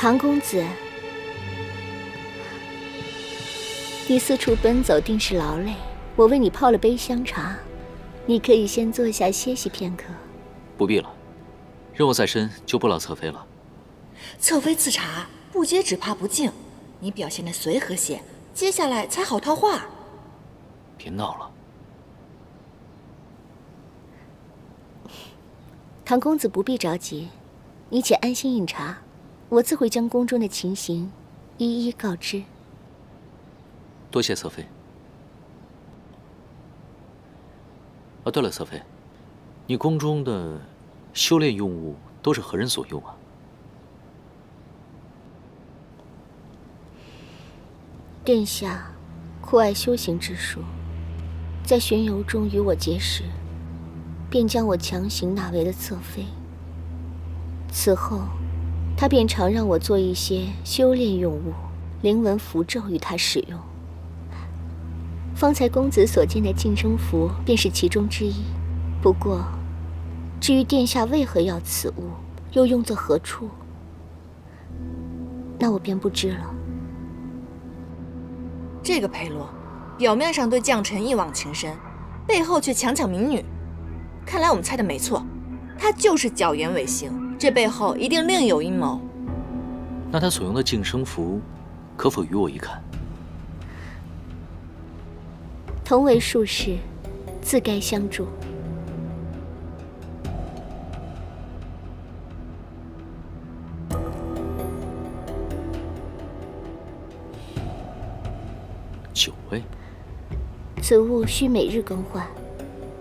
唐公子，你四处奔走定是劳累，我为你泡了杯香茶，你可以先坐下歇息片刻。不必了，任务在身，就不劳侧妃了。侧妃赐茶，不接只怕不敬。你表现得随和些，接下来才好套话。别闹了。唐公子不必着急，你且安心饮茶，我自会将宫中的情形一一告知。多谢侧妃。啊，对了，侧妃，你宫中的修炼用物都是何人所用啊？殿下酷爱修行之术，在巡游中与我结识，便将我强行纳为了侧妃。此后，他便常让我做一些修炼用物，灵文符咒与他使用。方才公子所见的净身符便是其中之一。不过，至于殿下为何要此物，又用作何处，那我便不知了。这个裴洛，表面上对将臣一往情深，背后却强抢民女。看来我们猜的没错，他就是狡言违行，这背后一定另有阴谋。那他所用的净身符，可否与我一看？同为术士，自该相助。9位，此物需每日更换，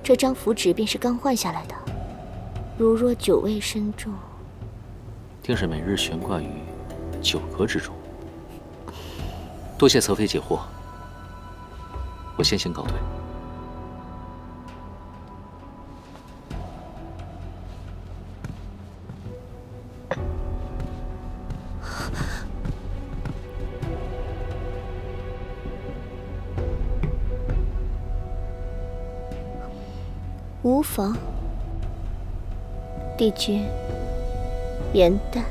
这张符纸便是刚换下来的。如若9位身中，定是每日悬挂于9阁之中。多谢侧妃解惑，我先行告退。无妨，帝君，言淡，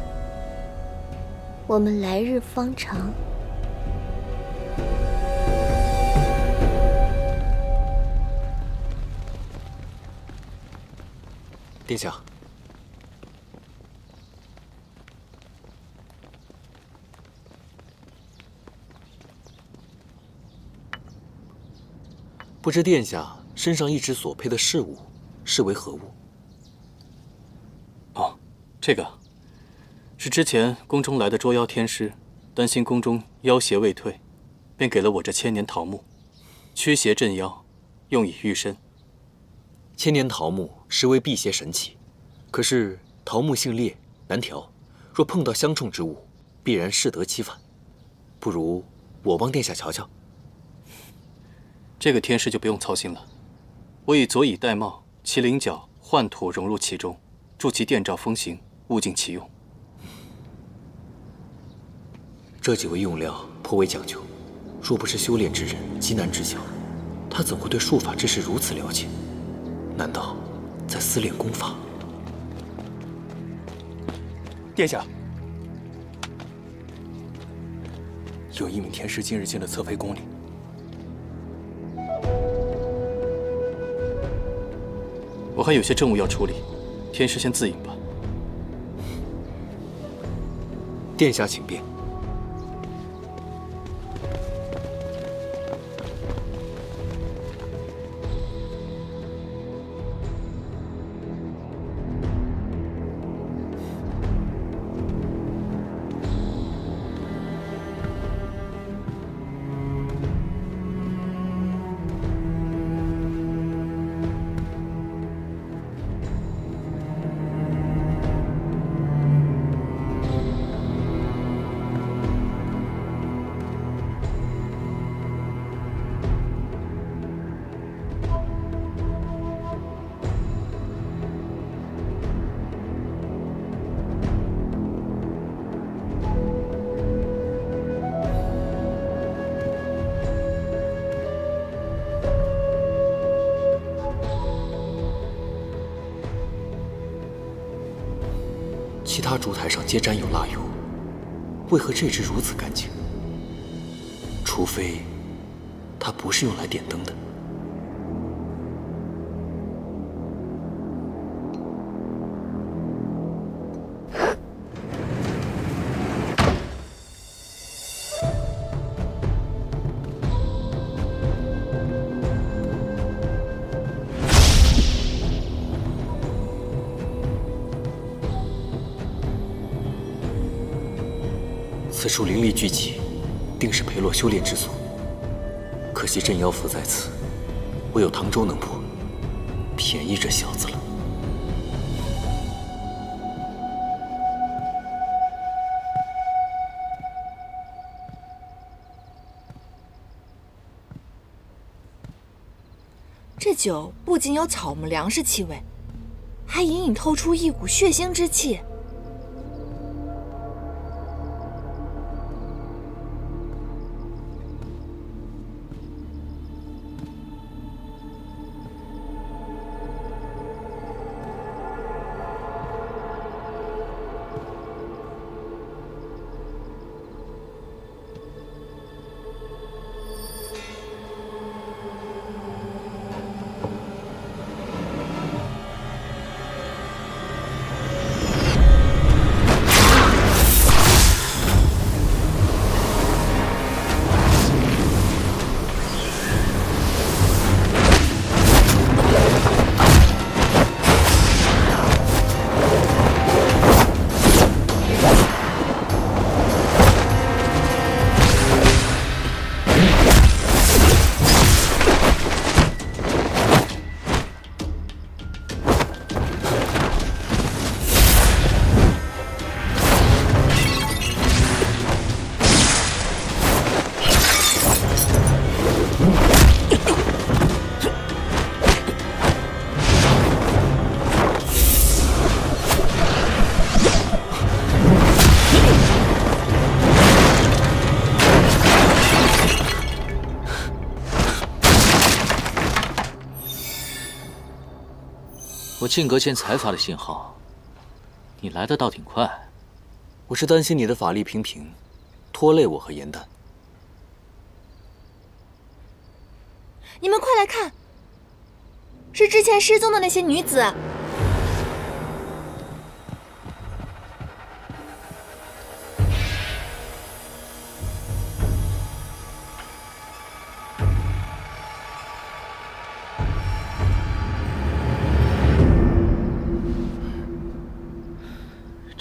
我们来日方长。殿下，不知殿下身上一直所佩的饰物是为何物？哦，这个是之前宫中来的捉妖天师，担心宫中妖邪未退，便给了我这千年桃木，驱邪镇妖，用以御身。千年桃木实为辟邪神器，可是桃木性烈难调，若碰到相冲之物，必然适得其反。不如我帮殿下瞧瞧。这个天师就不用操心了，我以左以玳瑁、麒麟角幻土融入其中，助其电照风行，物尽其用。这几味用料颇为讲究，若不是修炼之人，极难知晓。他怎会对术法之事如此了解？难道在私练功法？殿下，有一名天师今日进了侧妃宫里。我还有些政务要处理，天师先自饮吧。殿下请便。其他烛台上皆沾有蜡油，为何这只如此干净？除非它不是用来点灯的。此处灵力聚集，定是裴洛修炼之所。可惜镇妖符在此，唯有唐周能破，便宜这小子了。这酒不仅有草木粮食气味，还隐隐透出一股血腥之气。我进阁前才发的信号，你来的倒挺快。我是担心你的法力平平，拖累我和颜淡。你们快来看，是之前失踪的那些女子。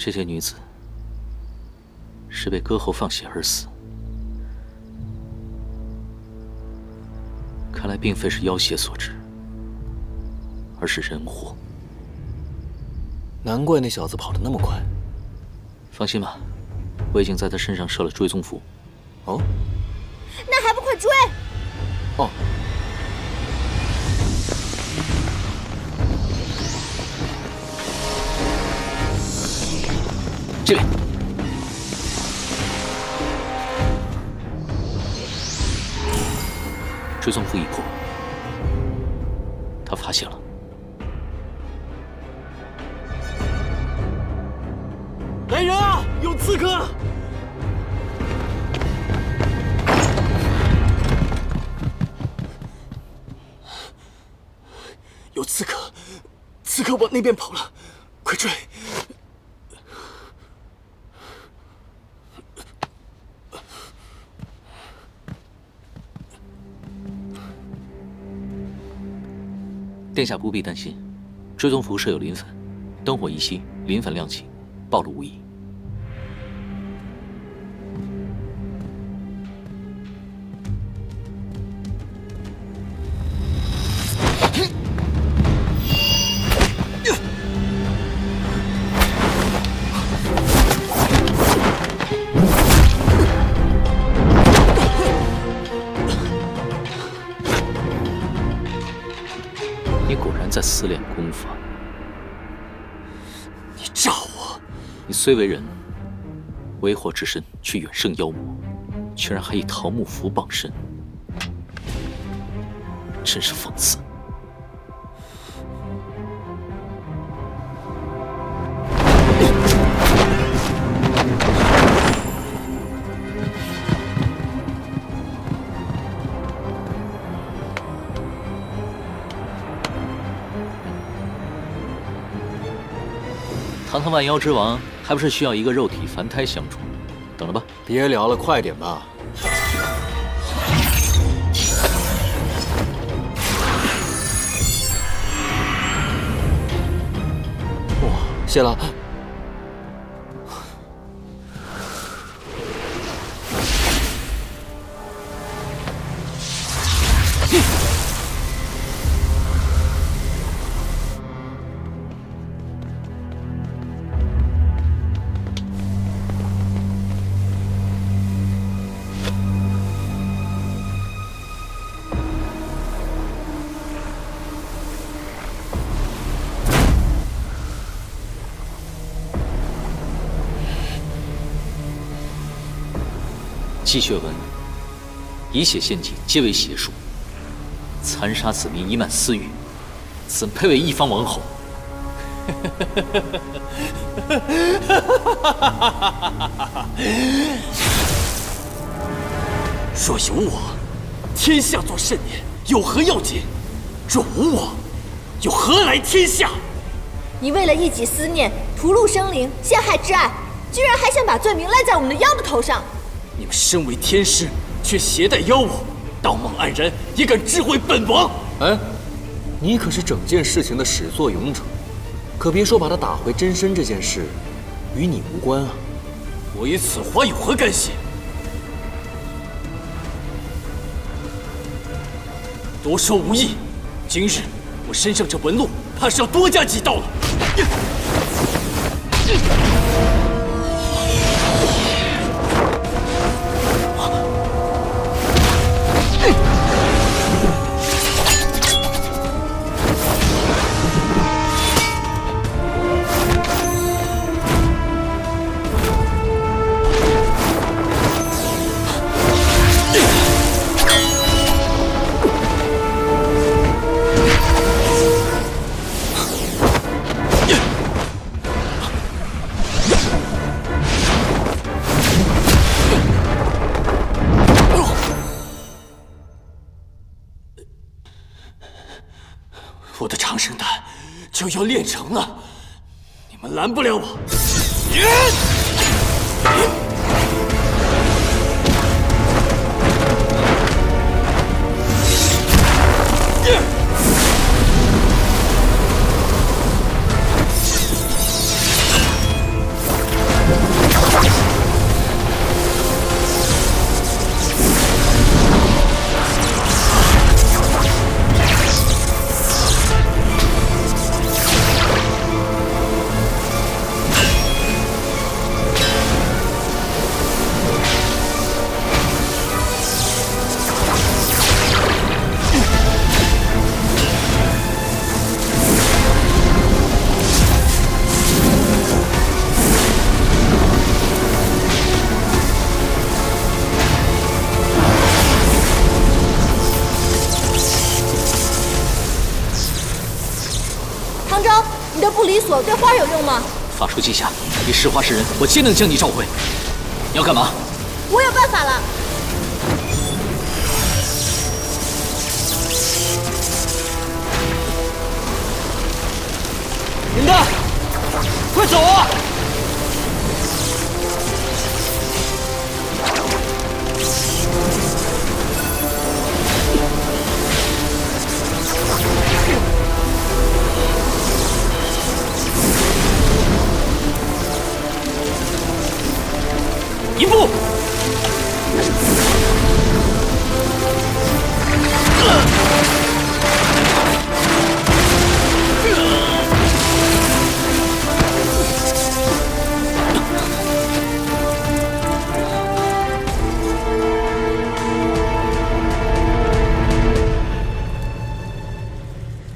这些女子是被割喉放血而死，看来并非是妖邪所致，而是人祸。难怪那小子跑得那么快。放心吧，我已经在他身上设了追踪符。哦，那还不快追！哦。这边，追踪符已破，他发现了。来人啊！有刺客！有刺客！刺客往那边跑了，快追！殿下不必担心，追踪符设有磷粉，灯火一熄，磷粉亮起，暴露无遗。你果然在私练功法。你诈我！你虽为人，为祸之身却远胜妖魔，居然还以桃木符傍身，真是讽刺。堂堂万妖之王，还不是需要一个肉体凡胎相助？等着吧。别聊了，快点吧。哇，谢了。积血文，以血献祭，皆为邪术。残杀子民，以满私欲，怎配为一方王侯？若有我，天下作甚念，有何要紧？若无我，又何来天下？你为了一己私念，屠戮生灵，陷害挚爱，居然还想把罪名赖在我们的妖的头上！你们身为天师，却携带妖物，道貌岸然，也敢智慧本王？哎，你可是整件事情的始作俑者，可别说把他打回真身这件事，与你无关啊！我与此花有何干系？多说无益。今日我身上这纹路，怕是要多加几道了。我的长生丹就要炼成了，你们拦不了我。唐昭，你的不离锁对花有用吗？法术记下，你是花是人，我皆能将你召回。你要干嘛？我有办法了。林丹，快走啊！一步。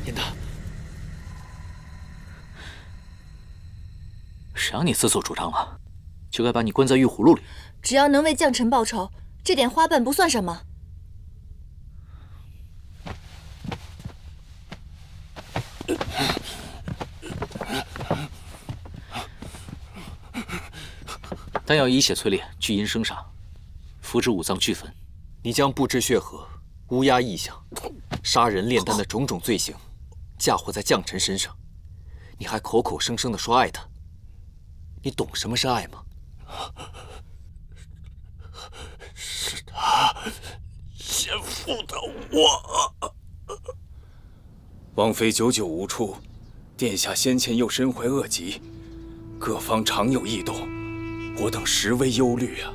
严丹，谁让你自作主张了？就该把你关在玉葫芦里。只要能为将臣报仇，这点花瓣不算什么。丹药以血淬炼，聚阴生煞，服之五脏俱焚。你将不知血河、乌鸦异象、杀人炼丹的种种罪行嫁祸在将臣身上，你还口口声声地说爱他，你懂什么是爱吗？是他先负的我。王妃久久无出，殿下先前又身怀恶疾，各方常有异动，我等实为忧虑啊。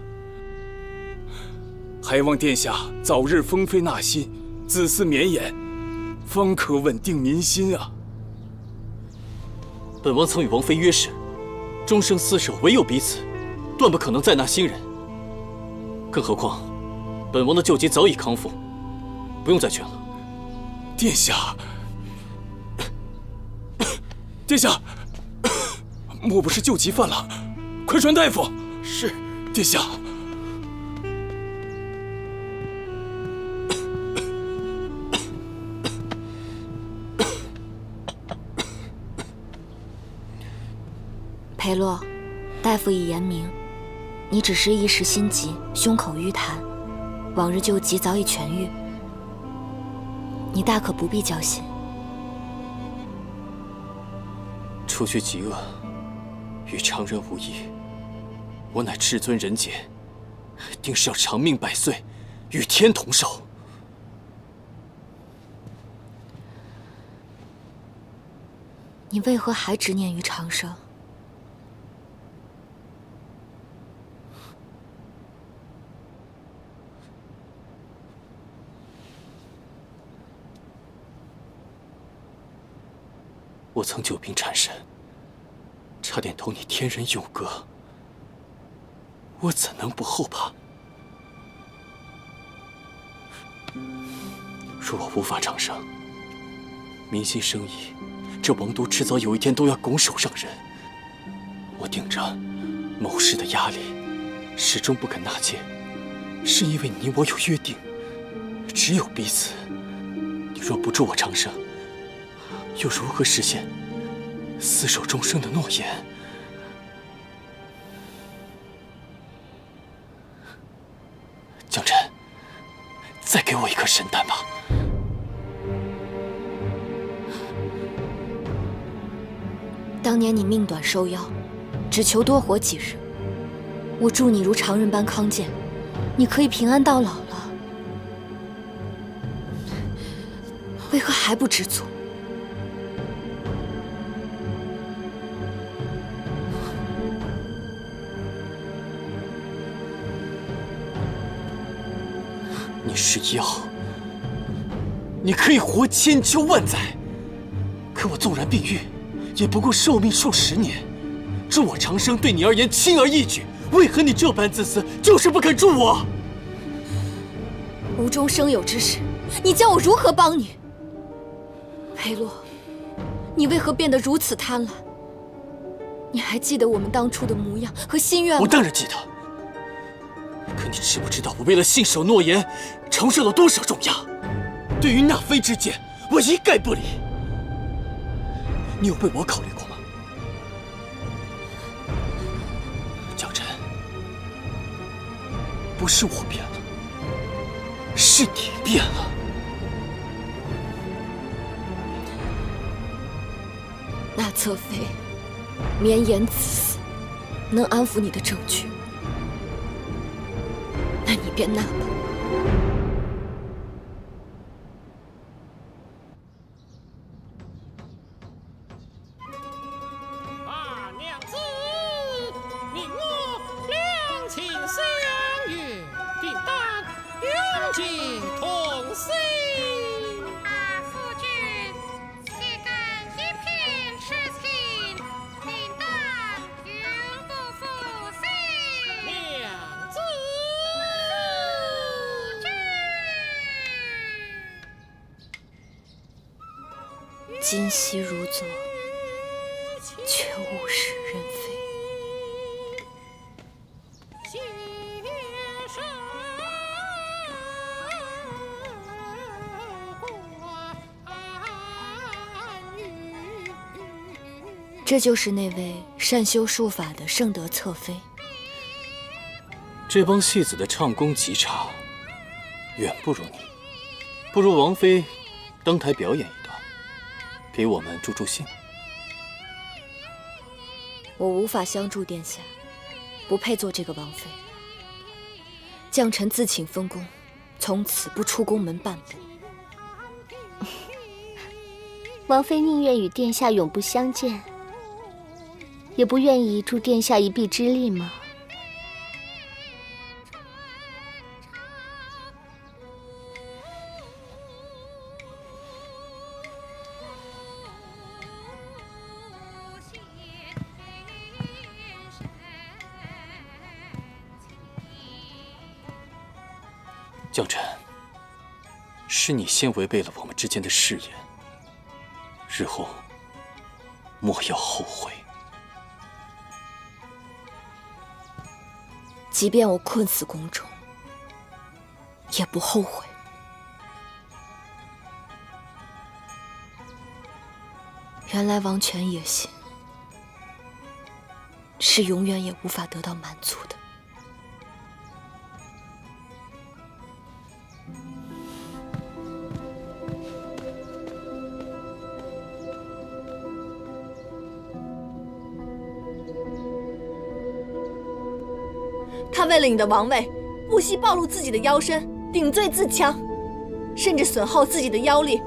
还望殿下早日封妃纳新，子嗣绵延，方可稳定民心啊。本王曾与王妃约誓，终生厮守，唯有彼此，断不可能再纳新人。更何况，本王的旧疾早已康复，不用再劝了。殿下，殿下，莫不是旧疾犯了？快传大夫！是，殿下。裴洛，大夫已言明，你只是一时心急，胸口淤痰，往日旧疾早已痊愈，你大可不必焦心。除去疾厄，与常人无异。我乃至尊人杰，定是要长命百岁，与天同寿。你为何还执念于长生？我曾久病缠身，差点投你天人永隔，我怎能不后怕？若我无法长生，民心生疑，这王都迟早有一天都要拱手让人。我顶着谋士的压力，始终不肯纳谏，是因为你我有约定，只有彼此。你若不助我长生，又如何实现厮守终生的诺言？江辰，再给我一颗神丹吧。当年你命短收妖，只求多活几日。我祝你如常人般康健，你可以平安到老了。为何还不知足？你是药，你可以活千秋万载，可我纵然病愈，也不过寿命数10年。助我长生对你而言轻而易举，为何你这般自私，就是不肯助我？无中生有之事，你叫我如何帮你？裴洛，你为何变得如此贪婪？你还记得我们当初的模样和心愿吗？我当然记得。可你知不知道，我为了信守诺言，承受了多少重压？对于纳妃之剑，我一概不理。你有为我考虑过吗？江辰，不是我变了，是你变了。那侧妃绵延子嗣，能安抚你的证据，那你便纳吧。二娘子，你我两情相悦，定当永结同心。夫君，岂敢一片痴情，定当永不负心。娘子，今夕如昨，却物是人非。这就是那位善修术法的圣德侧妃。这帮戏子的唱功极差，远不如你。不如王妃登台表演一段，给我们助助兴。我无法相助殿下，不配做这个王妃。将臣自请封宫，从此不出宫门半步。王妃宁愿与殿下永不相见，也不愿意助殿下一臂之力吗？将臣，是你先违背了我们之间的誓言，日后莫要后悔。即便我困死宫中，也不后悔。原来王权野心是永远也无法得到满足的。他为了你的王位，不惜暴露自己的腰身，顶罪自戕，甚至损耗自己的妖力，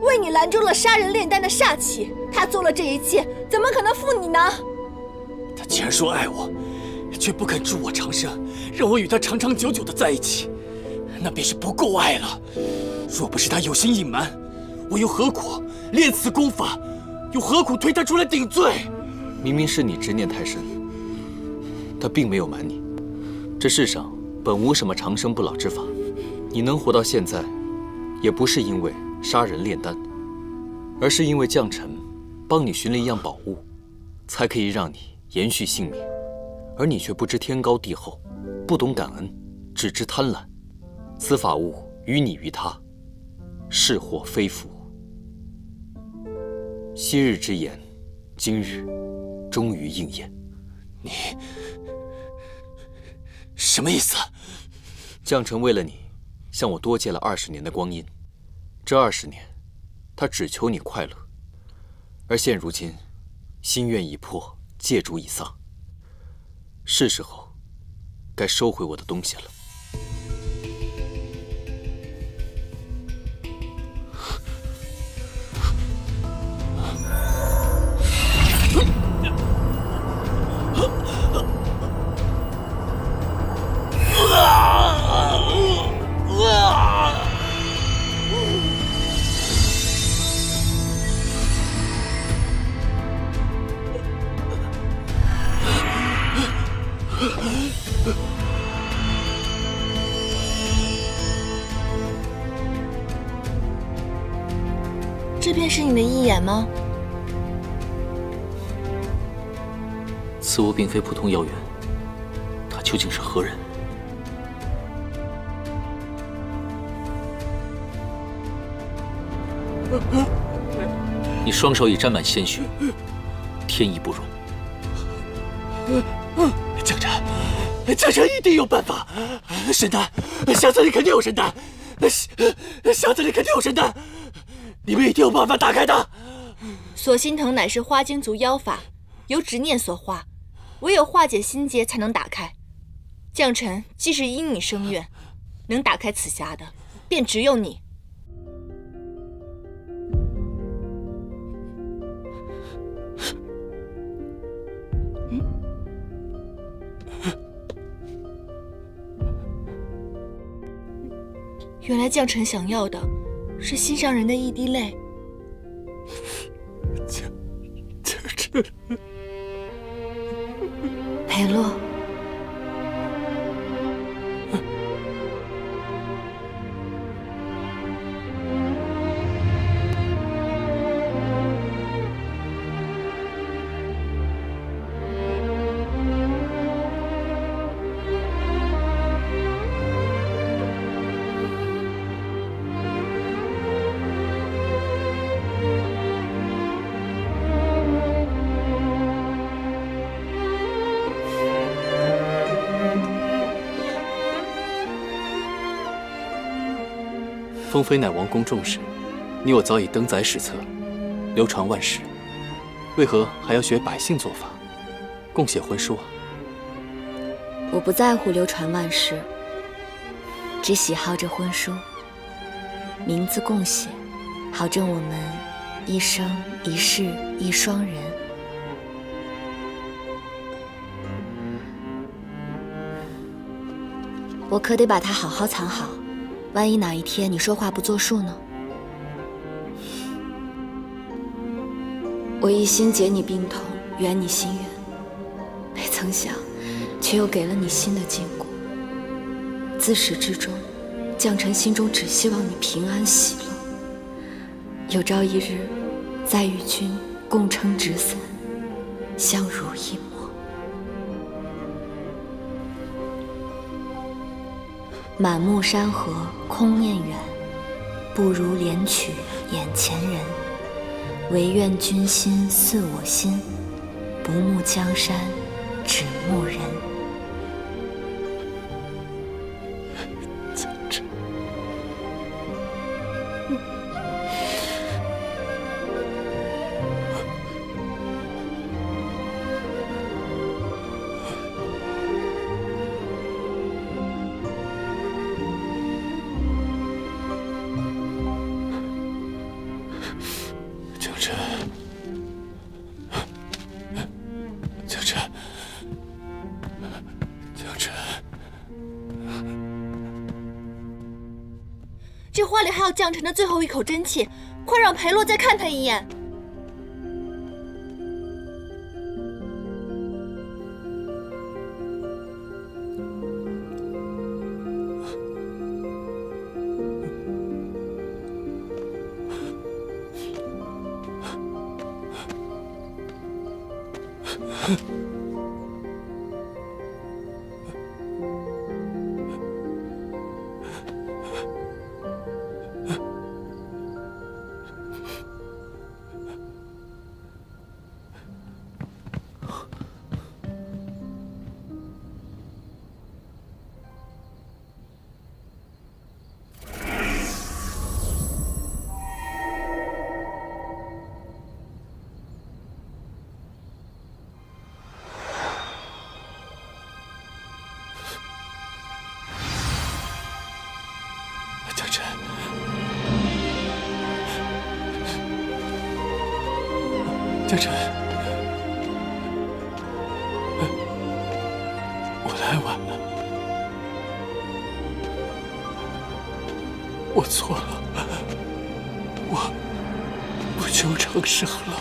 为你拦住了杀人炼丹的煞气。他做了这一切，怎么可能负你呢？他既然说爱我，却不肯助我长生，让我与他长长久久的在一起，那便是不够爱了。若不是他有心隐瞒，我又何苦练此功法，又何苦推他出来顶罪？明明是你执念太深，他并没有瞒你。这世上本无什么长生不老之法，你能活到现在，也不是因为杀人炼丹，而是因为将臣帮你寻了一样宝物，才可以让你延续性命。而你却不知天高地厚，不懂感恩，只知贪婪。此法物于你于他，是祸非福。昔日之言，今日终于应验。你什么意思？将臣为了你，向我多借了20年的光阴。这20年，他只求你快乐。而现如今，心愿已破，戒主已丧，是时候该收回我的东西了。这便是你的义眼吗？此物并非普通妖猿，他究竟是何人？你双手已沾满鲜血，天意不容。将臣一定有办法。神丹，匣子里肯定有神丹，匣子里肯定有神丹，你们一定有办法打开它。锁心藤乃是花精族妖法，由执念所化，唯有化解心结才能打开。将臣既是因你生愿，能打开此匣的，便只有你。原来将臣想要的是心上人的一滴泪。将臣，裴洛，封妃乃王公重视，你我早已登载史册，流传万世，为何还要学百姓做法？共写婚书啊？我不在乎流传万世，只喜好这婚书，名字共写，好证我们一生一世一双人。我可得把它好好藏好，万一哪一天你说话不作数呢？我一心解你病痛，圆你心愿，没曾想，却又给了你新的禁锢。自始至终，将臣心中只希望你平安喜乐。有朝一日，再与君共撑纸伞，相濡以沫。满目山河空面远，不如怜取眼前人。唯愿君心似我心，不慕江山只慕人。这花里还有将臣的最后一口真气，快让裴洛再看他一眼。将臣，我来晚了，我错了，我不求成圣了。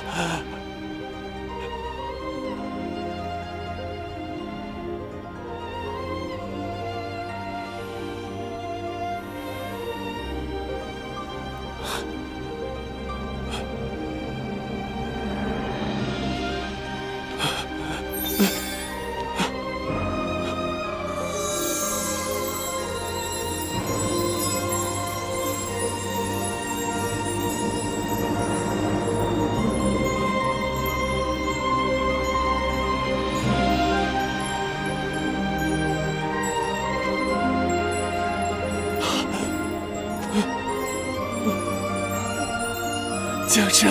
将臣，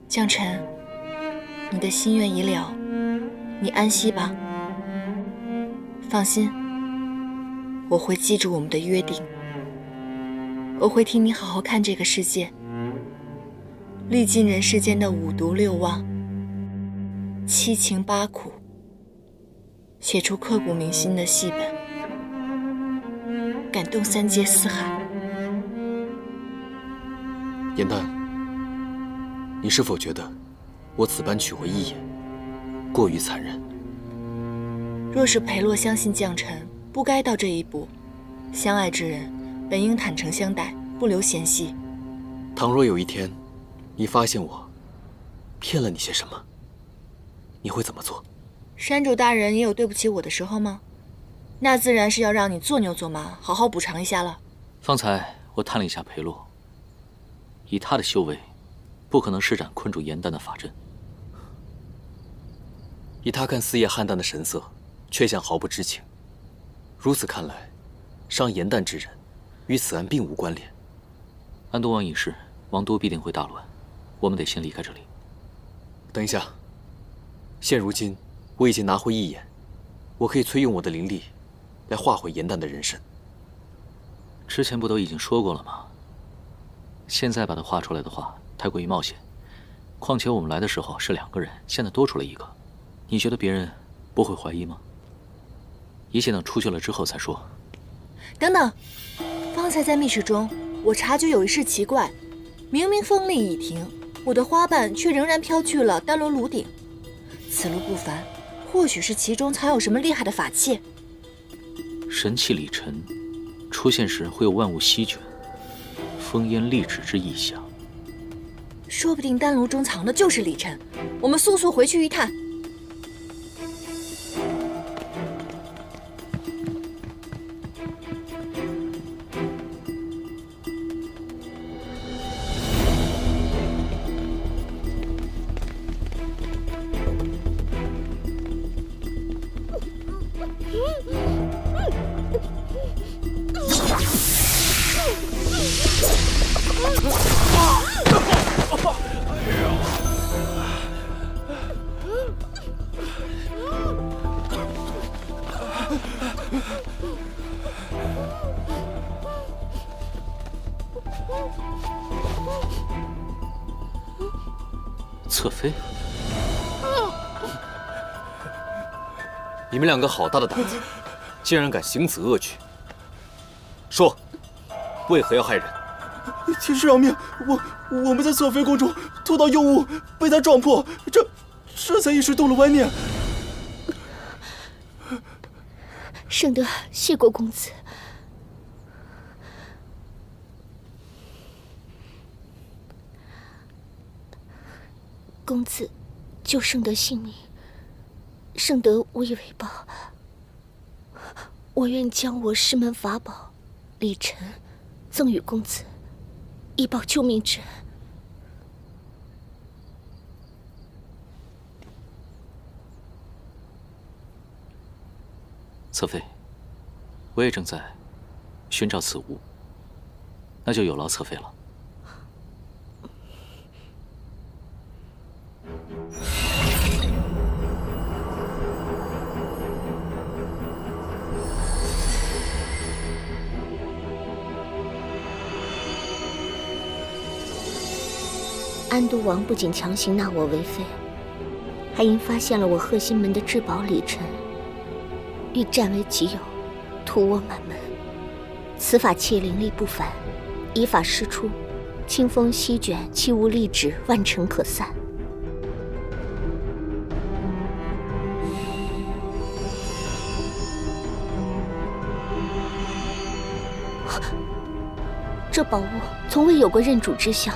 将臣，你的心愿已了，你安息吧。放心，我会记住我们的约定，我会替你好好看这个世界，历尽人世间的五毒六妄、七情八苦，写出刻骨铭心的戏本，感动三界四海。颜淡，你是否觉得我此般取回一眼，过于残忍？若是裴洛相信将臣，不该到这一步。相爱之人本应坦诚相待，不留嫌隙。倘若有一天，你发现我骗了你些什么，你会怎么做？山主大人也有对不起我的时候吗？那自然是要让你做牛做马，好好补偿一下了。方才我探了一下裴洛，以他的修为，不可能施展困住严丹的法阵。以他看四叶汉丹的神色，却像毫不知情。如此看来，伤严丹之人，与此案并无关联。安东王一事，王都必定会大乱，我们得先离开这里。等一下，现如今我已经拿回一眼，我可以催用我的灵力，来化回严丹的人身。之前不都已经说过了吗？现在把它画出来的话，太过于冒险。况且我们来的时候是2个人，现在多出了1个，你觉得别人不会怀疑吗？一切等出去了之后再说。等等，方才在密室中，我察觉有一事奇怪，明明风力已停，我的花瓣却仍然飘去了丹罗炉顶。此路不凡，或许是其中藏有什么厉害的法器。神气里沉，出现时会有万物席卷，烽烟立止之异象。说不定丹炉中藏的就是李晨，我们速速回去一探。侧妃，你们2个好大的胆子，竟然敢行此恶举！说，为何要害人？天师饶命！我们在侧妃宫中偷到幼物，被他撞破，这才一时动了歪念。圣德，谢过公子。公子救圣德性命，圣德无以为报。我愿将我师门法宝李晨赠与公子，以报救命之恩。侧妃，我也正在寻找此物，那就有劳侧妃了。安都王不仅强行纳我为妃，还因发现了我贺心门的至宝李晨，欲占为己有，屠我满门。此法器灵力不凡，依法施出，清风席卷，气无力止，万尘可散。这宝物从未有过认主之相。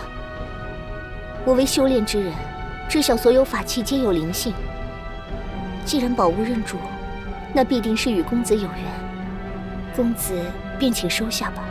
我为修炼之人，知晓所有法器皆有灵性。既然宝物认主，那必定是与公子有缘。公子便请收下吧。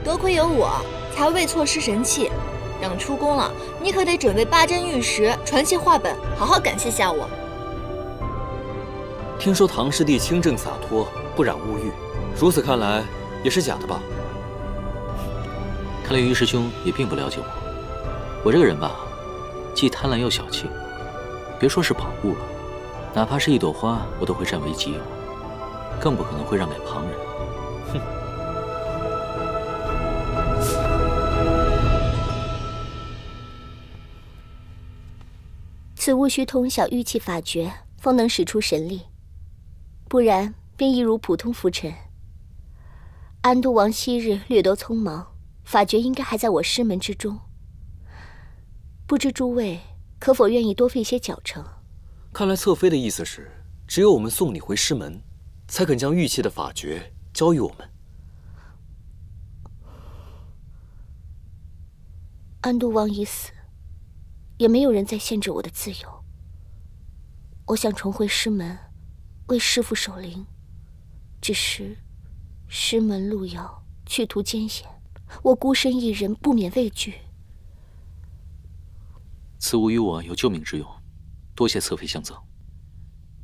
多亏有我，才未错失神器。等出宫了，你可得准备8针玉石、传奇画本，好好感谢下我。听说唐师弟清正洒脱，不染物欲，如此看来也是假的吧？看来于师兄也并不了解我。我这个人吧，既贪婪又小气，别说是宝物了，哪怕是一朵花，我都会占为己有。更不可能会让给旁人。哼！此物需通晓玉器法诀，方能使出神力，不然便一如普通浮尘。安都王昔日略得匆忙，法诀应该还在我师门之中。不知诸位可否愿意多费些脚程？看来侧妃的意思是，只有我们送你回师门，才肯将玉器的法诀交予我们。安都王已死，也没有人再限制我的自由。我想重回师门，为师父守灵，只是师门路遥，去途艰险，我孤身一人，不免畏惧。此物与我有救命之用，多谢侧妃相赠，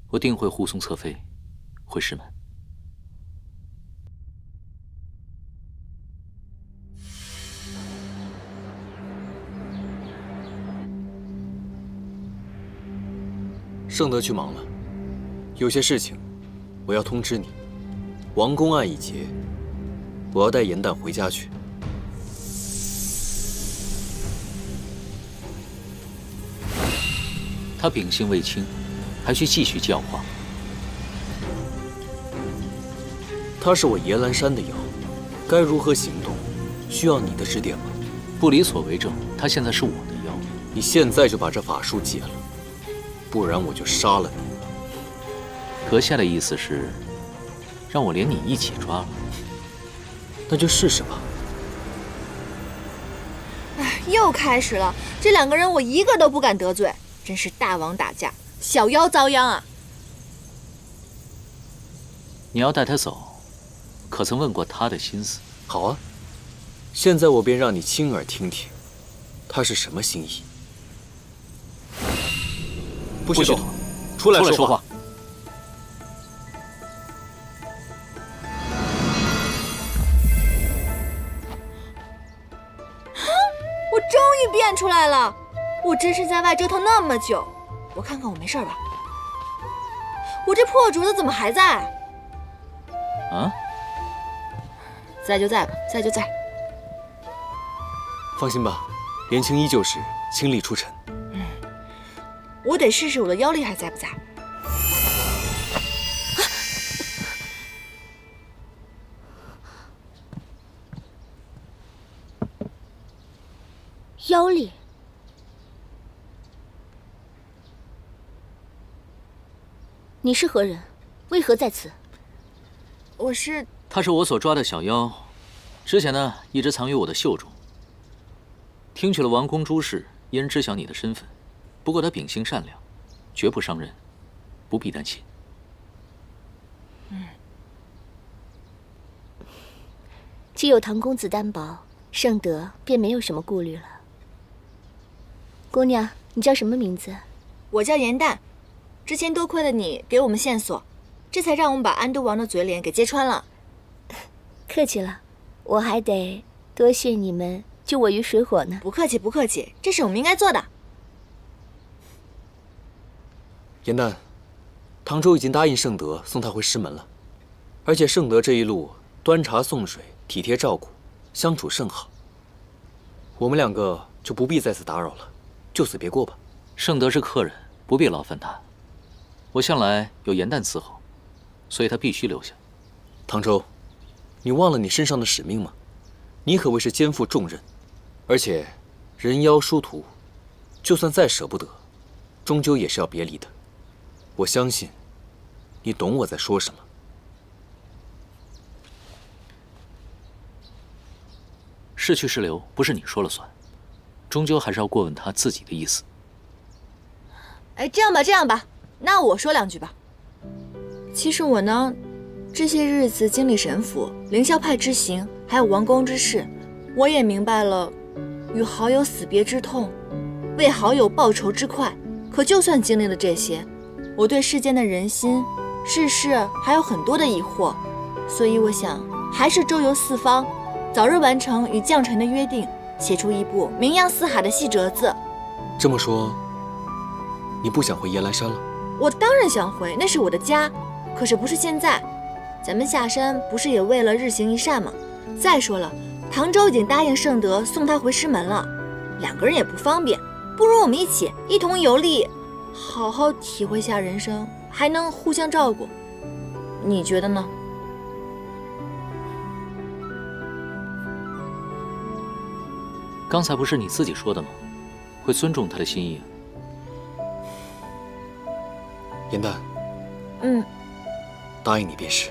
我定会护送侧妃回师门。盛德去忙了，有些事情我要通知你。王公案已结，我要带严旦回家去。他秉性未清，还需继续教化。他是我野兰山的妖，该如何行动，需要你的指点吗？不离所为正，他现在是我的妖。你现在就把这法术解了，不然我就杀了你。阁下的意思是，让我连你一起抓了？那就试试吧。哎，又开始了，这两个人我一个都不敢得罪，真是大王打架，小妖遭殃啊！你要带他走，可曾问过他的心思？好啊，现在我便让你亲耳听听，他是什么心意。不许动，出来说话。我终于变出来了！我真是在外折腾那么久，我看看我没事吧？我这破竹子怎么还在？啊？在就在吧，在就在。放心吧，莲青依旧是倾力出尘。我得试试我的妖力还在不在。妖力？你是何人？为何在此？我是……他是我所抓的小妖，之前呢一直藏于我的袖中。听取了王公诸事，一人知晓你的身份。不过他秉性善良，绝不伤人，不必担心。既有唐公子担保，盛德便没有什么顾虑了。姑娘，你叫什么名字？我叫严旦。之前多亏了你给我们线索，这才让我们把安都王的嘴脸给揭穿了。客气了，我还得多谢你们救我于水火呢。不客气，不客气，这是我们应该做的。严旦，唐州已经答应盛德送他回师门了，而且盛德这一路端茶送水，体贴照顾，相处甚好。我们两个就不必再次打扰了，就此别过吧。盛德是客人，不必劳烦他。我向来有严旦伺候，所以他必须留下。唐州，你忘了你身上的使命吗？你可谓是肩负重任，而且人妖殊途，就算再舍不得，终究也是要别离的。我相信，你懂我在说什么。是去是留，不是你说了算，终究还是要过问他自己的意思。哎，这样吧，那我说两句吧。其实我呢，这些日子经历神府、凌霄派之行，还有王宫之事，我也明白了，与好友死别之痛，为好友报仇之快。可就算经历了这些，我对世间的人心、世事还有很多的疑惑，所以我想还是周游四方，早日完成与将臣的约定，写出一部名扬四海的细折子。这么说，你不想回延兰山了？我当然想回，那是我的家，可是不是现在。咱们下山不是也为了日行一善吗？再说了，唐周已经答应盛德送他回师门了，2个人也不方便，不如我们一同游历，好好体会下人生，还能互相照顾。你觉得呢？刚才不是你自己说的吗？会尊重他的心意。颜淡，答应你便是。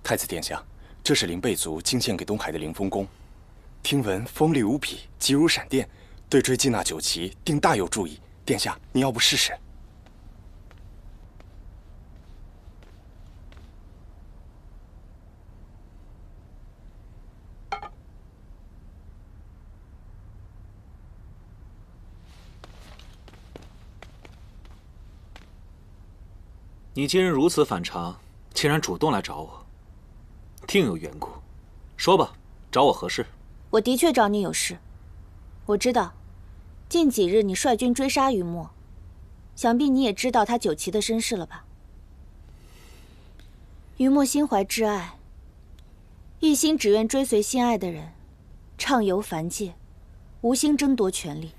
太子殿下，这是灵贝族进献给东海的灵风弓，听闻锋利无匹，急如闪电，对追击那9旗定大有助益。殿下，你要不试试？你今日如此反常，竟然主动来找我，定有缘故。说吧，找我何事？我的确找你有事。我知道，近几日你率军追杀于墨，想必你也知道他9旗的身世了吧？于墨心怀挚爱，一心只愿追随心爱的人，畅游凡界，无心争夺权力。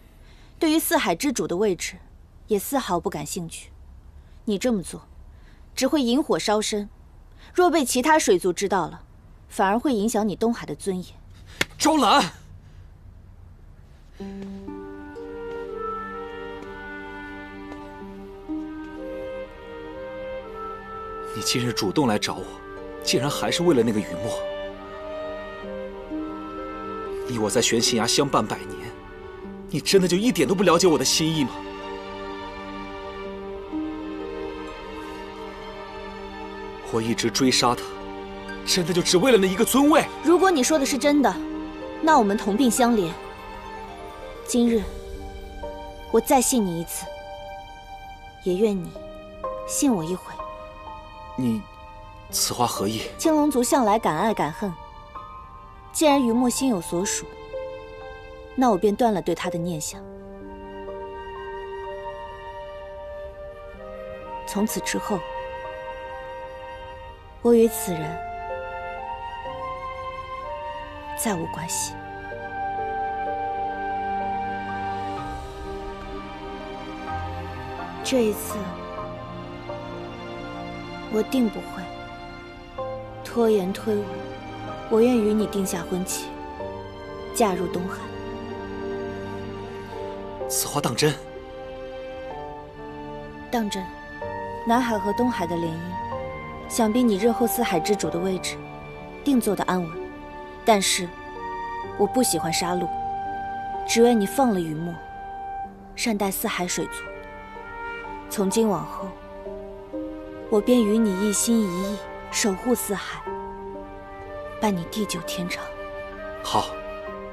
对于四海之主的位置，也丝毫不感兴趣。你这么做，只会引火烧身。若被其他水族知道了，反而会影响你东海的尊严。招揽！你今日主动来找我，竟然还是为了那个雨墨。你我在玄心崖相伴100年，你真的就一点都不了解我的心意吗？我一直追杀他，真的就只为了那一个尊位？如果你说的是真的，那我们同病相怜。今日我再信你一次，也愿你信我一回。你此话何意？青龙族向来敢爱敢恨，既然于墨心有所属，那我便断了对他的念想。从此之后，我与此人再无关系。这一次，我定不会拖延推诿。我愿与你定下婚期，嫁入东海。此话当真？当真。南海和东海的联姻，想必你日后四海之主的位置，定坐得安稳。但是，我不喜欢杀戮，只愿你放了雨墨，善待四海水族。从今往后，我便与你一心一意守护四海，伴你地久天长。好，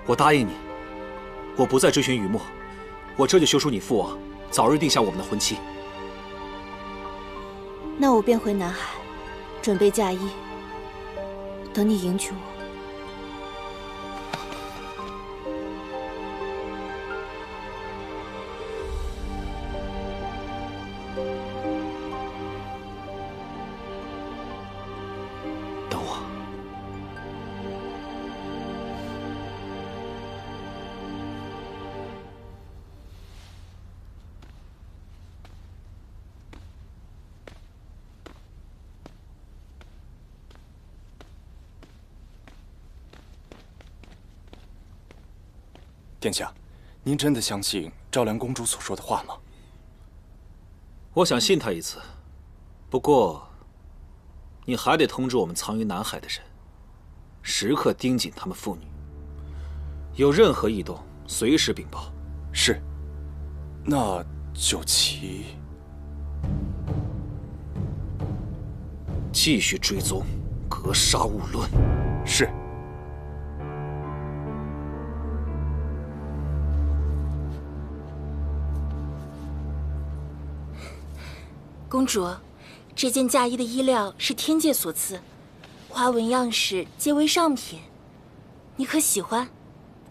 我答应你，我不再追寻雨墨，我这就修书你父王，早日定下我们的婚期。那我便回南海，准备嫁衣，等你迎娶我。等我。殿下，您真的相信赵良公主所说的话吗？我想信他一次，不过，你还得通知我们藏于南海的人，时刻盯紧他们父女。有任何异动，随时禀报。是。那9旗，继续追踪，格杀勿论。是。公主，这件嫁衣的衣料是天界所赐，花纹样式皆为上品，你可喜欢？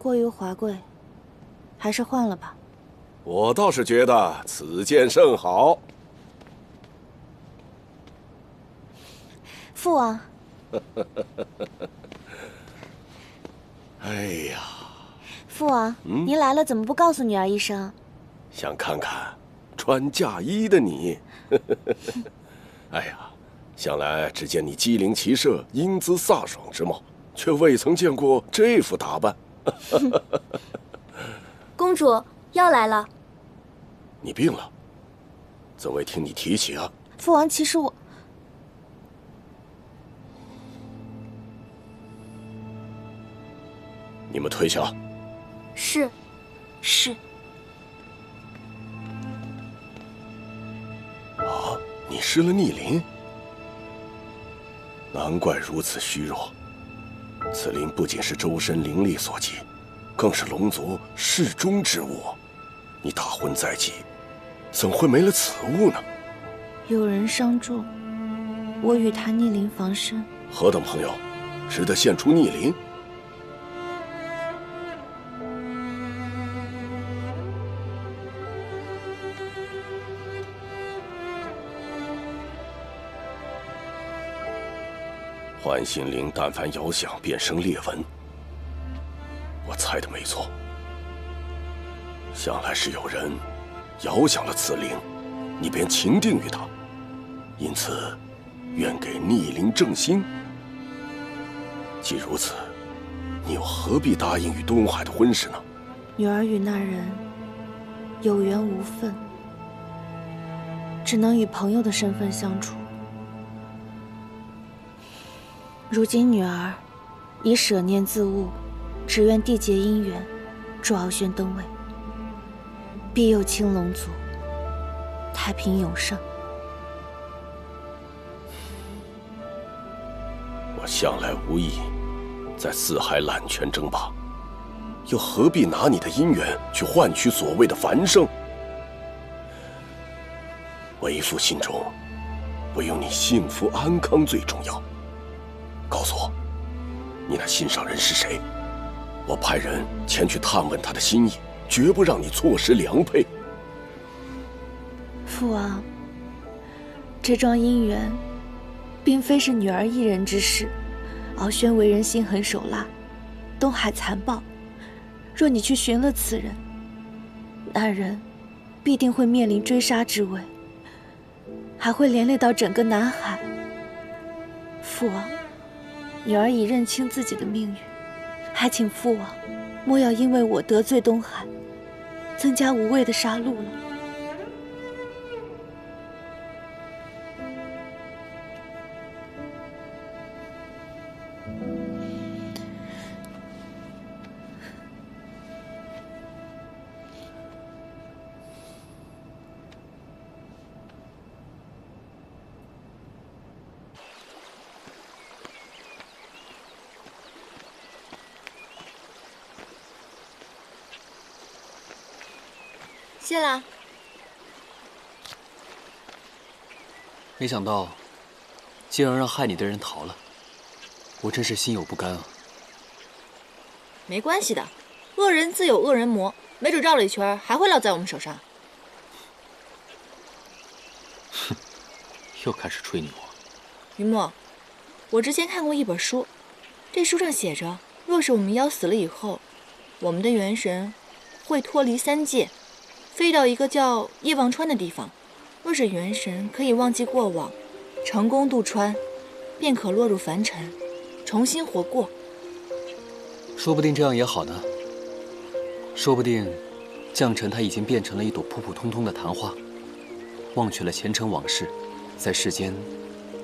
过于华贵，还是换了吧。我倒是觉得此剑甚好。父王。哎呀，父王，您来了怎么不告诉女儿一声？想看看穿嫁衣的你。哎呀，向来只见你机灵骑射、英姿飒爽之貌，却未曾见过这副打扮。公主药来了。你病了？怎未听你提起啊？父王，其实我……你们退下。是。啊，你失了逆鳞？难怪如此虚弱。此鳞不仅是周身灵力所及，更是龙族适中之物。你大婚在即，怎会没了此物呢？有人相助，我与他逆鳞防身。何等朋友，值得献出逆鳞？幻心灵但凡摇响，便生裂纹。我猜的没错，想来是有人摇响了此铃，你便情定于他，因此愿给逆鳞正心。既如此，你又何必答应与东海的婚事呢？女儿与那人有缘无分，只能以朋友的身份相处。如今女儿已舍念自误，只愿缔结姻缘，助敖轩登位，庇佑青龙族，太平永盛。我向来无意在四海揽权争霸，又何必拿你的姻缘去换取所谓的繁盛？为父心中唯有你幸福安康最重要。告诉我，你那心上人是谁？我派人前去探问他的心意，绝不让你错失良配。父王，这桩姻缘并非是女儿一人之事。敖轩为人心狠手辣，东海残暴，若你去寻了此人，那人必定会面临追杀之危，还会连累到整个南海。父王，女儿已认清自己的命运，还请父王莫要因为我得罪东海，增加无谓的杀戮了。谢啦。没想到，竟然让害你的人逃了，我真是心有不甘啊。没关系的，恶人自有恶人磨，没准绕了一圈还会落在我们手上。哼，又开始吹你我。云墨，我之前看过一本书，这书上写着，若是我们妖死了以后，我们的元神会脱离三界，飞到一个叫夜忘川的地方。若是元神可以忘记过往，成功渡川，便可落入凡尘，重新活过。说不定这样也好呢。说不定，将臣他已经变成了一朵普普通通的昙花，忘却了前尘往事，在世间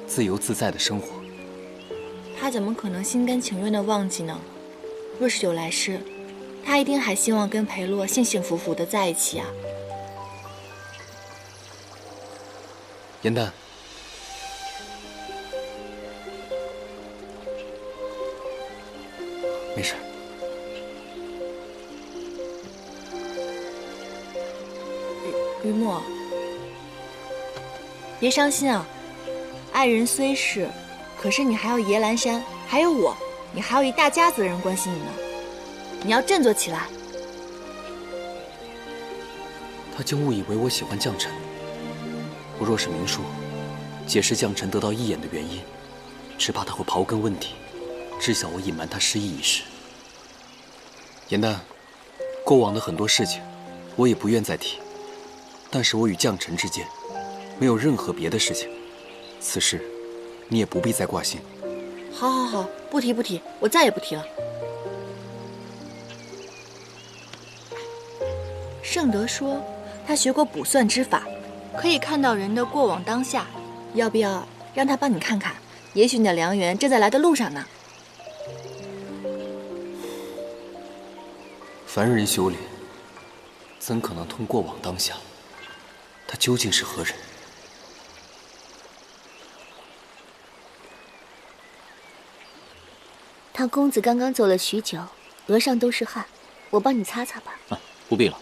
自由自在的生活。他怎么可能心甘情愿地忘记呢？若是有来世，他一定还希望跟裴洛幸幸福福地在一起啊。颜淡，没事。于墨，别伤心啊！爱人虽是，可是你还有爷兰山，还有我，你还有一大家子人关心你呢。你要振作起来。他竟误以为我喜欢将臣。我若是明说，解释将臣得到一眼的原因，只怕他会刨根问底，知晓我隐瞒他失忆一事。颜淡，过往的很多事情，我也不愿再提。但是我与将臣之间，没有任何别的事情。此事，你也不必再挂心。好，好，好，不提不提，我再也不提了。圣德说，他学过卜算之法，可以看到人的过往当下。要不要让他帮你看看？也许你的良缘正在来的路上呢。凡人修炼，怎可能通过往当下？他究竟是何人？唐公子刚刚走了许久，额上都是汗，我帮你擦擦吧。啊，不必了。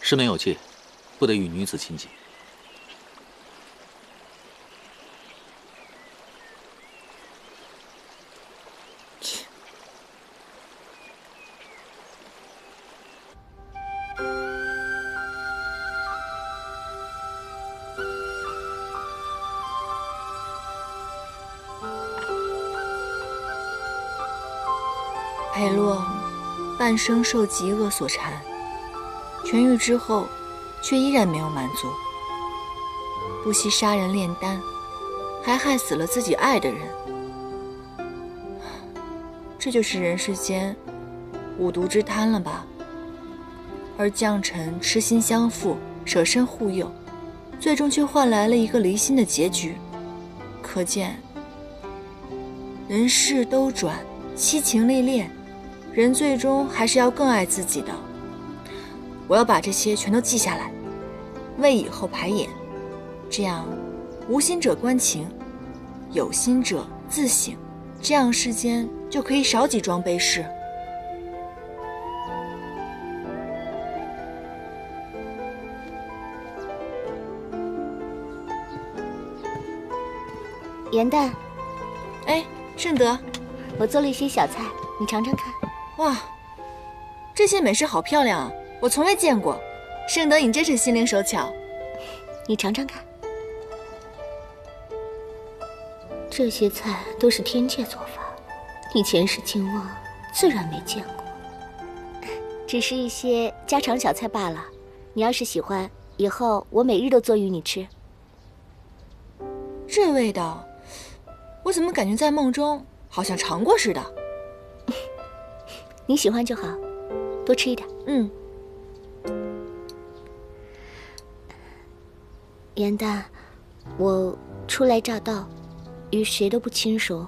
师门有戒，不得与女子亲近。裴洛半生受疾厄所缠，痊愈之后，却依然没有满足，不惜杀人炼丹，还害死了自己爱的人。这就是人世间五毒之贪了吧？而将臣痴心相附，舍身护佑，最终却换来了一个离心的结局。可见，人事都转，七情历练，人最终还是要更爱自己的。我要把这些全都记下来，为以后排演。这样，无心者观情，有心者自省，这样世间就可以少几桩悲事。颜淡，哎，圣德，我做了一些小菜，你尝尝看。哇，这些美食好漂亮啊，我从未见过。圣德，你真是心灵手巧。你尝尝看。这些菜都是天界做法，你前世今往自然没见过，只是一些家常小菜罢了。你要是喜欢，以后我每日都做与你吃。这味道，我怎么感觉在梦中好像尝过似的？你喜欢就好，多吃一点。嗯。颜淡，我初来乍到，与谁都不亲熟，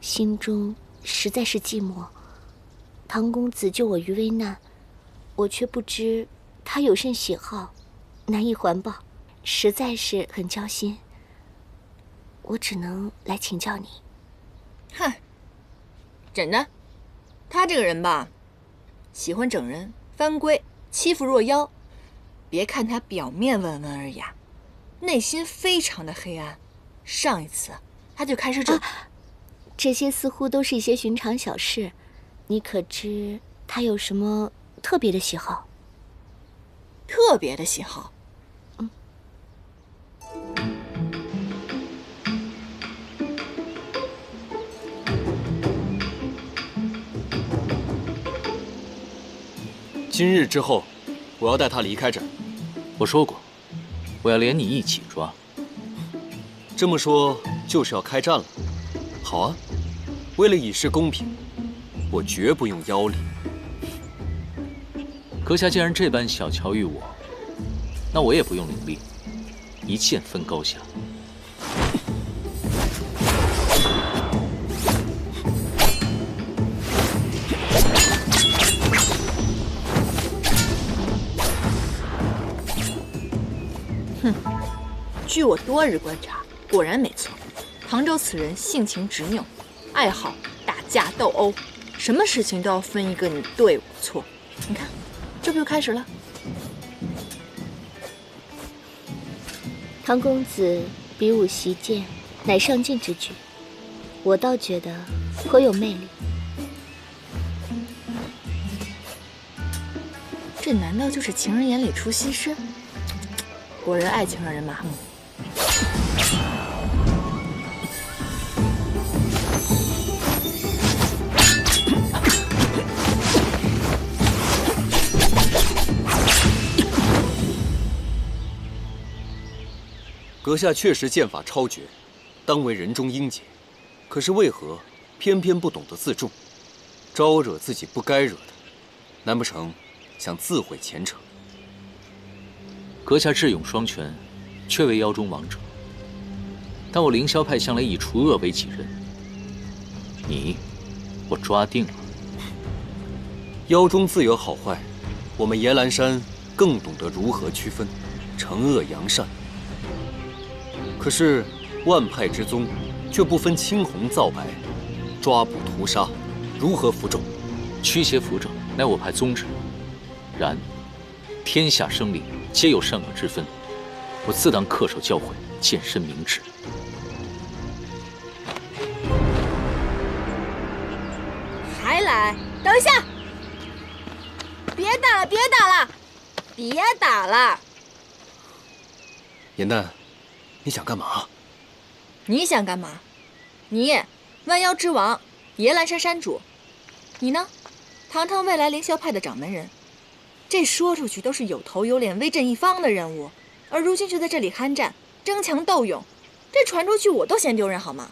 心中实在是寂寞。唐公子救我于危难，我却不知他有甚喜好，难以还报，实在是很焦心。我只能来请教你。嗨，真的，他这个人吧，喜欢整人、翻规、欺负弱妖。别看他表面温文尔雅，内心非常的黑暗。上一次他就开始这些似乎都是一些寻常小事，你可知他有什么特别的喜好？特别的喜好？今日之后，我要带他离开这儿。我说过，我要连你一起抓。这么说就是要开战了。好啊，为了以示公平，我绝不用妖力。阁下既然这般小瞧于我，那我也不用灵力，一剑分高下。哼，据我多日观察，果然没错。唐州此人性情执拗，爱好打架斗殴，什么事情都要分一个你对我错。你看，这不就开始了？唐公子比武习剑，乃上进之举，我倒觉得颇有魅力。这难道就是情人眼里出西施？果然爱情让人麻木。阁下确实剑法超绝，当为人中英杰。可是为何偏偏不懂得自重，招惹自己不该惹的？难不成想自毁前程？阁下智勇双全，确为妖中王者。但我凌霄派向来以除恶为己任，你，我抓定了。妖中自有好坏，我们野兰山更懂得如何区分惩恶扬善。可是万派之宗，却不分青红皂白，抓捕屠杀，如何服众？驱邪扶正，乃我派宗旨。然，天下生灵皆有善恶之分，我自当恪守教诲，健身明志。还来？等一下！别打了，别打了，别打了！颜淡，你想干嘛？你想干嘛？你，万妖之王，野兰山山主。你呢？堂堂未来凌霄派的掌门人，这说出去都是有头有脸、威震一方的人物，而如今却在这里酣战、争强斗勇，这传出去我都嫌丢人，好吗？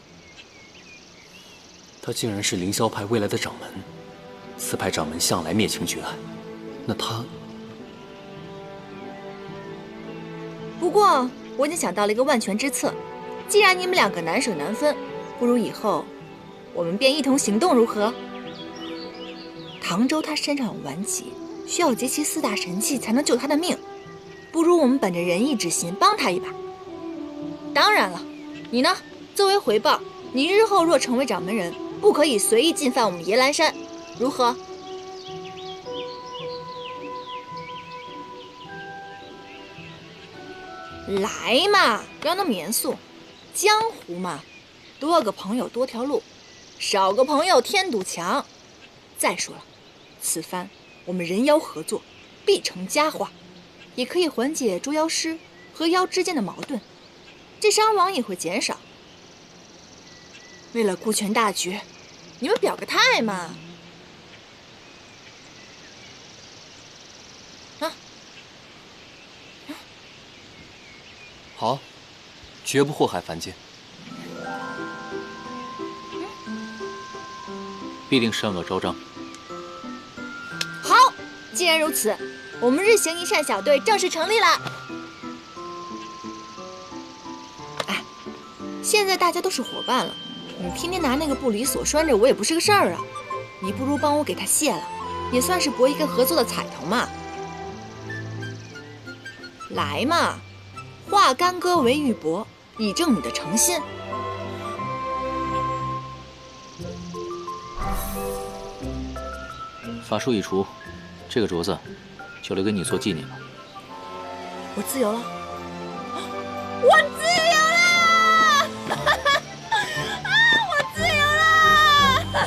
他竟然是凌霄派未来的掌门，此派掌门向来灭情绝爱，那他……不过我已经想到了一个万全之策，既然你们两个难舍难分，不如以后我们便一同行动，如何？唐周他身上有顽疾，需要集齐4大神器才能救他的命，不如我们本着仁义之心帮他一把。当然了，你呢？作为回报，你日后若成为掌门人，不可以随意进犯我们野兰山，如何？来嘛，不要那么严肃。江湖嘛，多个朋友多条路，少个朋友天堵墙。再说了，此番我们人妖合作，必成佳话，也可以缓解捉妖师和妖之间的矛盾，这伤亡也会减少。为了顾全大局，你们表个态嘛！好，绝不祸害凡间。必定善恶昭彰。好，既然如此，我们日行一善小队正式成立了。哎，现在大家都是伙伴了，你天天拿那个布里锁拴着我也不是个事儿啊。你不如帮我给他卸了，也算是博一个合作的彩头嘛。来嘛！化干戈为玉帛，以证你的诚心。法术已除，这个镯子就留给你做纪念吧。我自由了，我自由了！我自由了！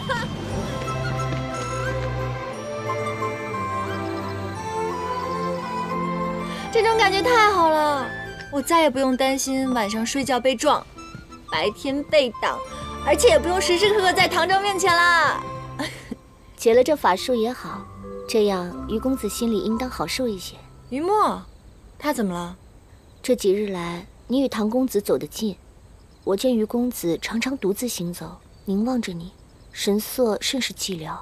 这种感觉太好了。我再也不用担心晚上睡觉被撞，白天被挡，而且也不用时时刻刻在唐周面前啦。解了这法术也好，这样于公子心里应当好受一些。于墨，他怎么了？这几日来，你与唐公子走得近，我见于公子常常独自行走，凝望着你，神色甚是寂寥，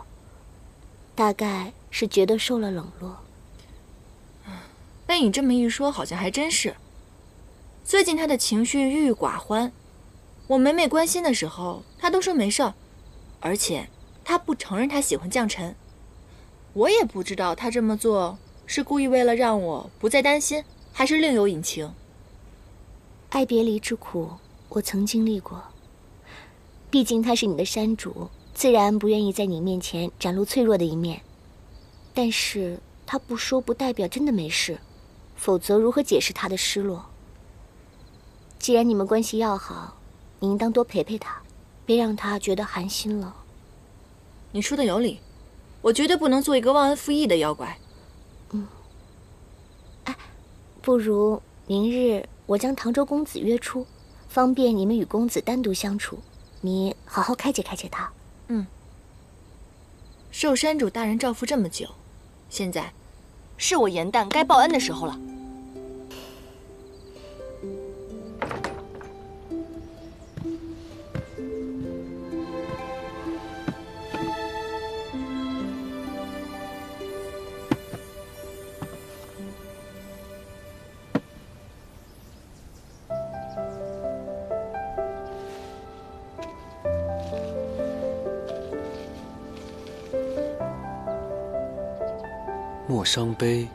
大概是觉得受了冷落。被你这么一说，好像还真是。最近他的情绪郁郁寡欢，我每每关心的时候，他都说没事儿，而且他不承认他喜欢将臣。我也不知道他这么做是故意为了让我不再担心，还是另有隐情。爱别离之苦，我曾经历过。毕竟他是你的山主，自然不愿意在你面前展露脆弱的一面。但是他不说，不代表真的没事，否则如何解释他的失落？既然你们关系要好，你应当多陪陪他，别让他觉得寒心了。你说的有理，我绝对不能做一个忘恩负义的妖怪。不如明日我将唐州公子约出，方便你们与公子单独相处。你好好开解开解他。受山主大人照拂这么久，现在是我严旦该报恩的时候了。莫伤悲，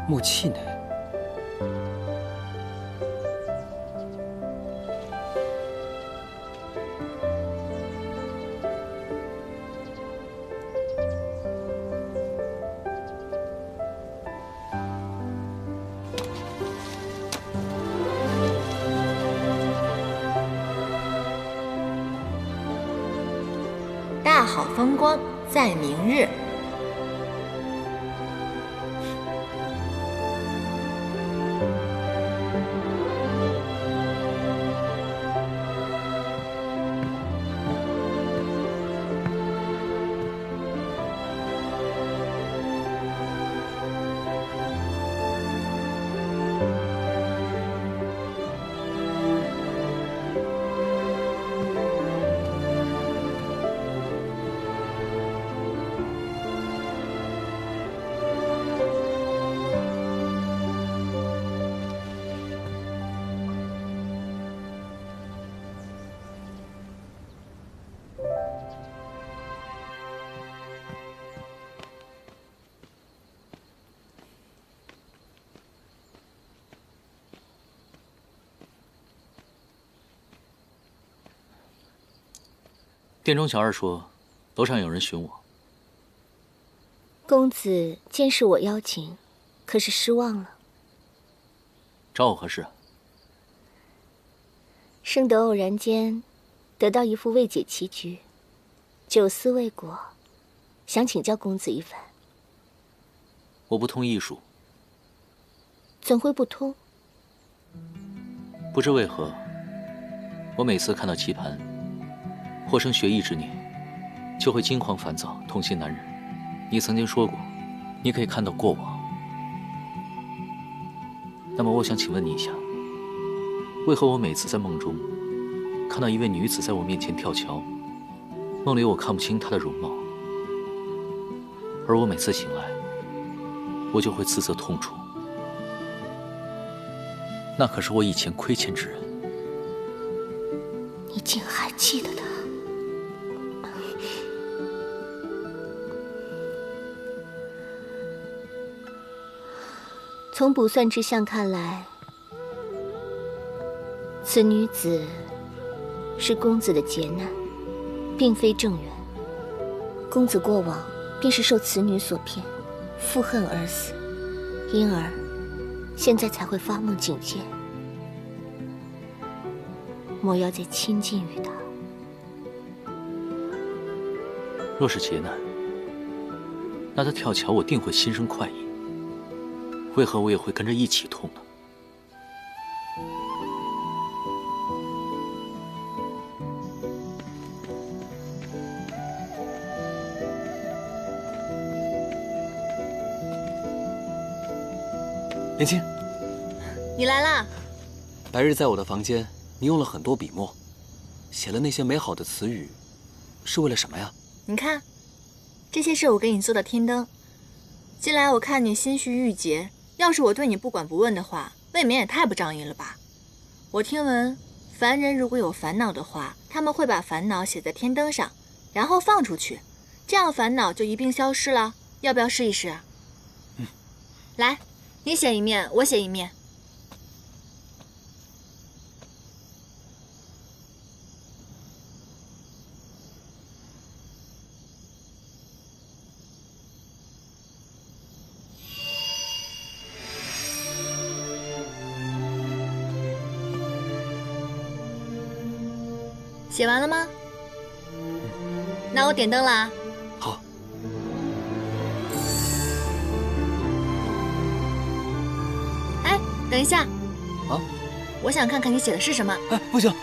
莫气馁。大好风光在明日。店中小二说，楼上有人寻我。公子见是我邀请，可是失望了。找我何事？生得偶然间得到一副未解棋局，久思未果，想请教公子一番。我不通艺术。怎会不通？不知为何，我每次看到棋盘，或生学艺之念，就会惊慌烦躁，痛心难忍。你曾经说过，你可以看到过往。那么我想请问你一下，为何我每次在梦中看到一位女子在我面前跳桥，梦里我看不清她的容貌，而我每次醒来，我就会自责痛楚。那可是我以前亏欠之人。你竟还记得他？从卜算之象看来，此女子是公子的劫难，并非正缘。公子过往便是受此女所骗，负恨而死，因而现在才会发梦警戒。莫要再亲近于他。若是劫难，那他跳桥我定会心生快意，为何我也会跟着一起痛呢？莲青，你来啦！白日在我的房间，你用了很多笔墨，写了那些美好的词语，是为了什么呀？你看，这些是我给你做的天灯。近来我看你心绪郁结，要是我对你不管不问的话，未免也太不仗义了吧？我听闻，凡人如果有烦恼的话，他们会把烦恼写在天灯上，然后放出去，这样烦恼就一并消失了。要不要试一试？来，你写一面，我写一面。写完了吗？那我点灯啦。好。哎，等一下。啊？我想看看你写的是什么。哎，不行！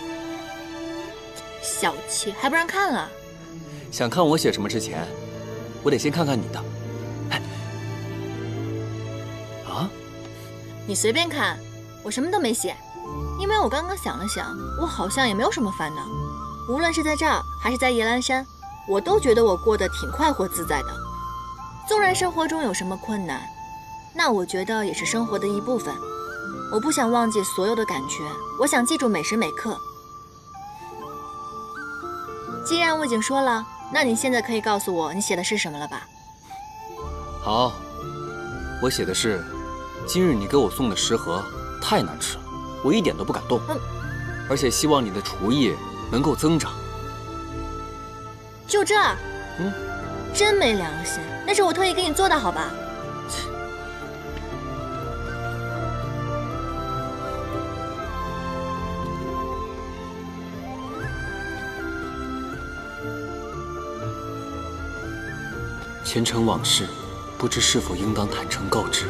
小气，还不让看了？想看我写什么之前，我得先看看你的。哎，啊？你随便看，我什么都没写。因为我刚刚想了想，我好像也没有什么烦恼。无论是在这儿还是在夜阑珊，我都觉得我过得挺快活自在的。纵然生活中有什么困难，那我觉得也是生活的一部分。我不想忘记所有的感觉，我想记住每时每刻。既然我已经说了，那你现在可以告诉我你写的是什么了吧？好，我写的是，今日你给我送的食盒太难吃了，我一点都不敢动。而且希望你的厨艺能够增长。就这？真没良心，那是我特意给你做的，好吧？前尘往事，不知是否应当坦诚告知。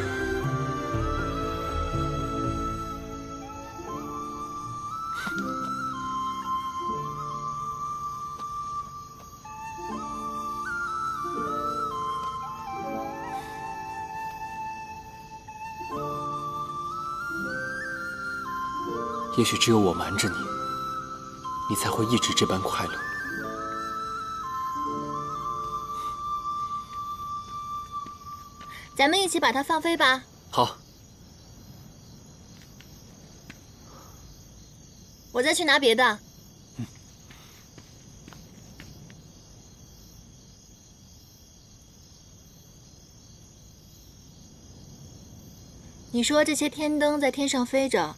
也许只有我瞒着你，你才会一直这般快乐。咱们一起把它放飞吧。好。我再去拿别的。你说这些天灯在天上飞着，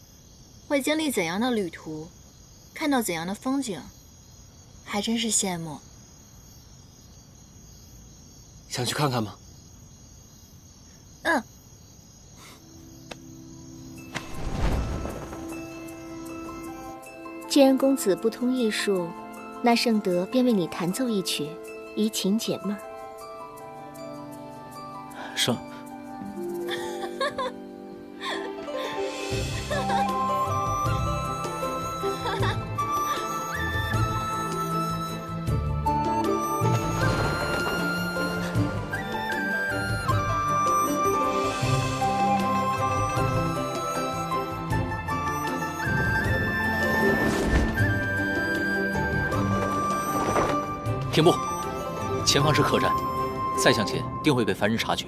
会经历怎样的旅途，看到怎样的风景，还真是羡慕。想去看看吗？嗯。既然公子不通艺术，那圣德便为你弹奏一曲，怡情解闷。圣。停步！前方是客栈，再向前定会被凡人察觉。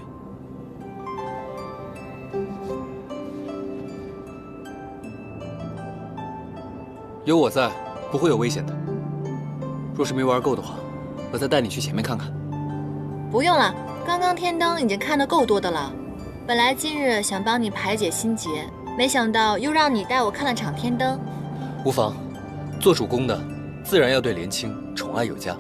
有我在，不会有危险的。若是没玩够的话，我再带你去前面看看。不用了，刚刚天灯已经看得够多的了。本来今日想帮你排解心结，没想到又让你带我看了场天灯。无妨，做主公的自然要对莲卿宠爱有加。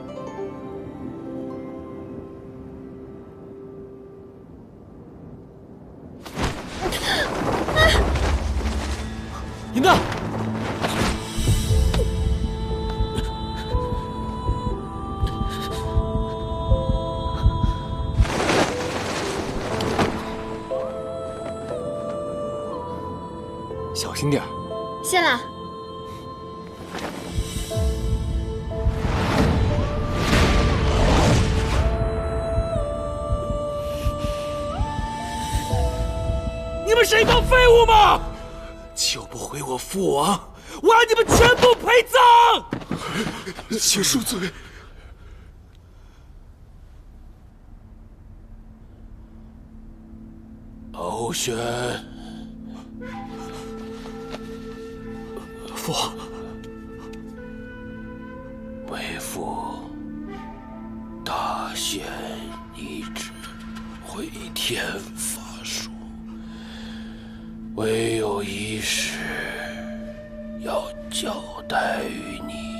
银子，小心点儿。谢了。你们是一帮废物吗？救不回我父王，我让你们全部陪葬！请恕罪。欧轩，父王，为父大限已至，回天乏术。唯有一事要交代于你，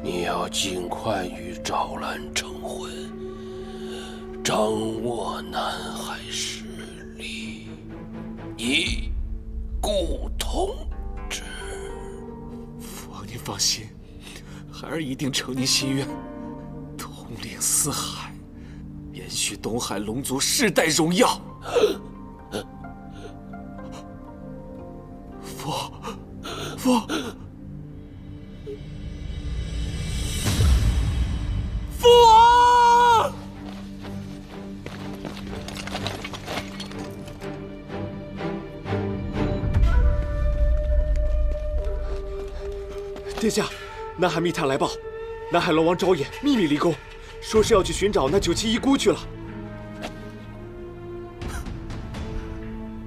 你要尽快与赵兰成婚，掌握南海势力，以固统治。父王您放心，孩儿一定承您心愿，统领四海，延续东海龙族世代荣耀。父，父王！殿下，南海密探来报，南海龙王昭衍秘密离宫，说是要去寻找那9期遗孤去了。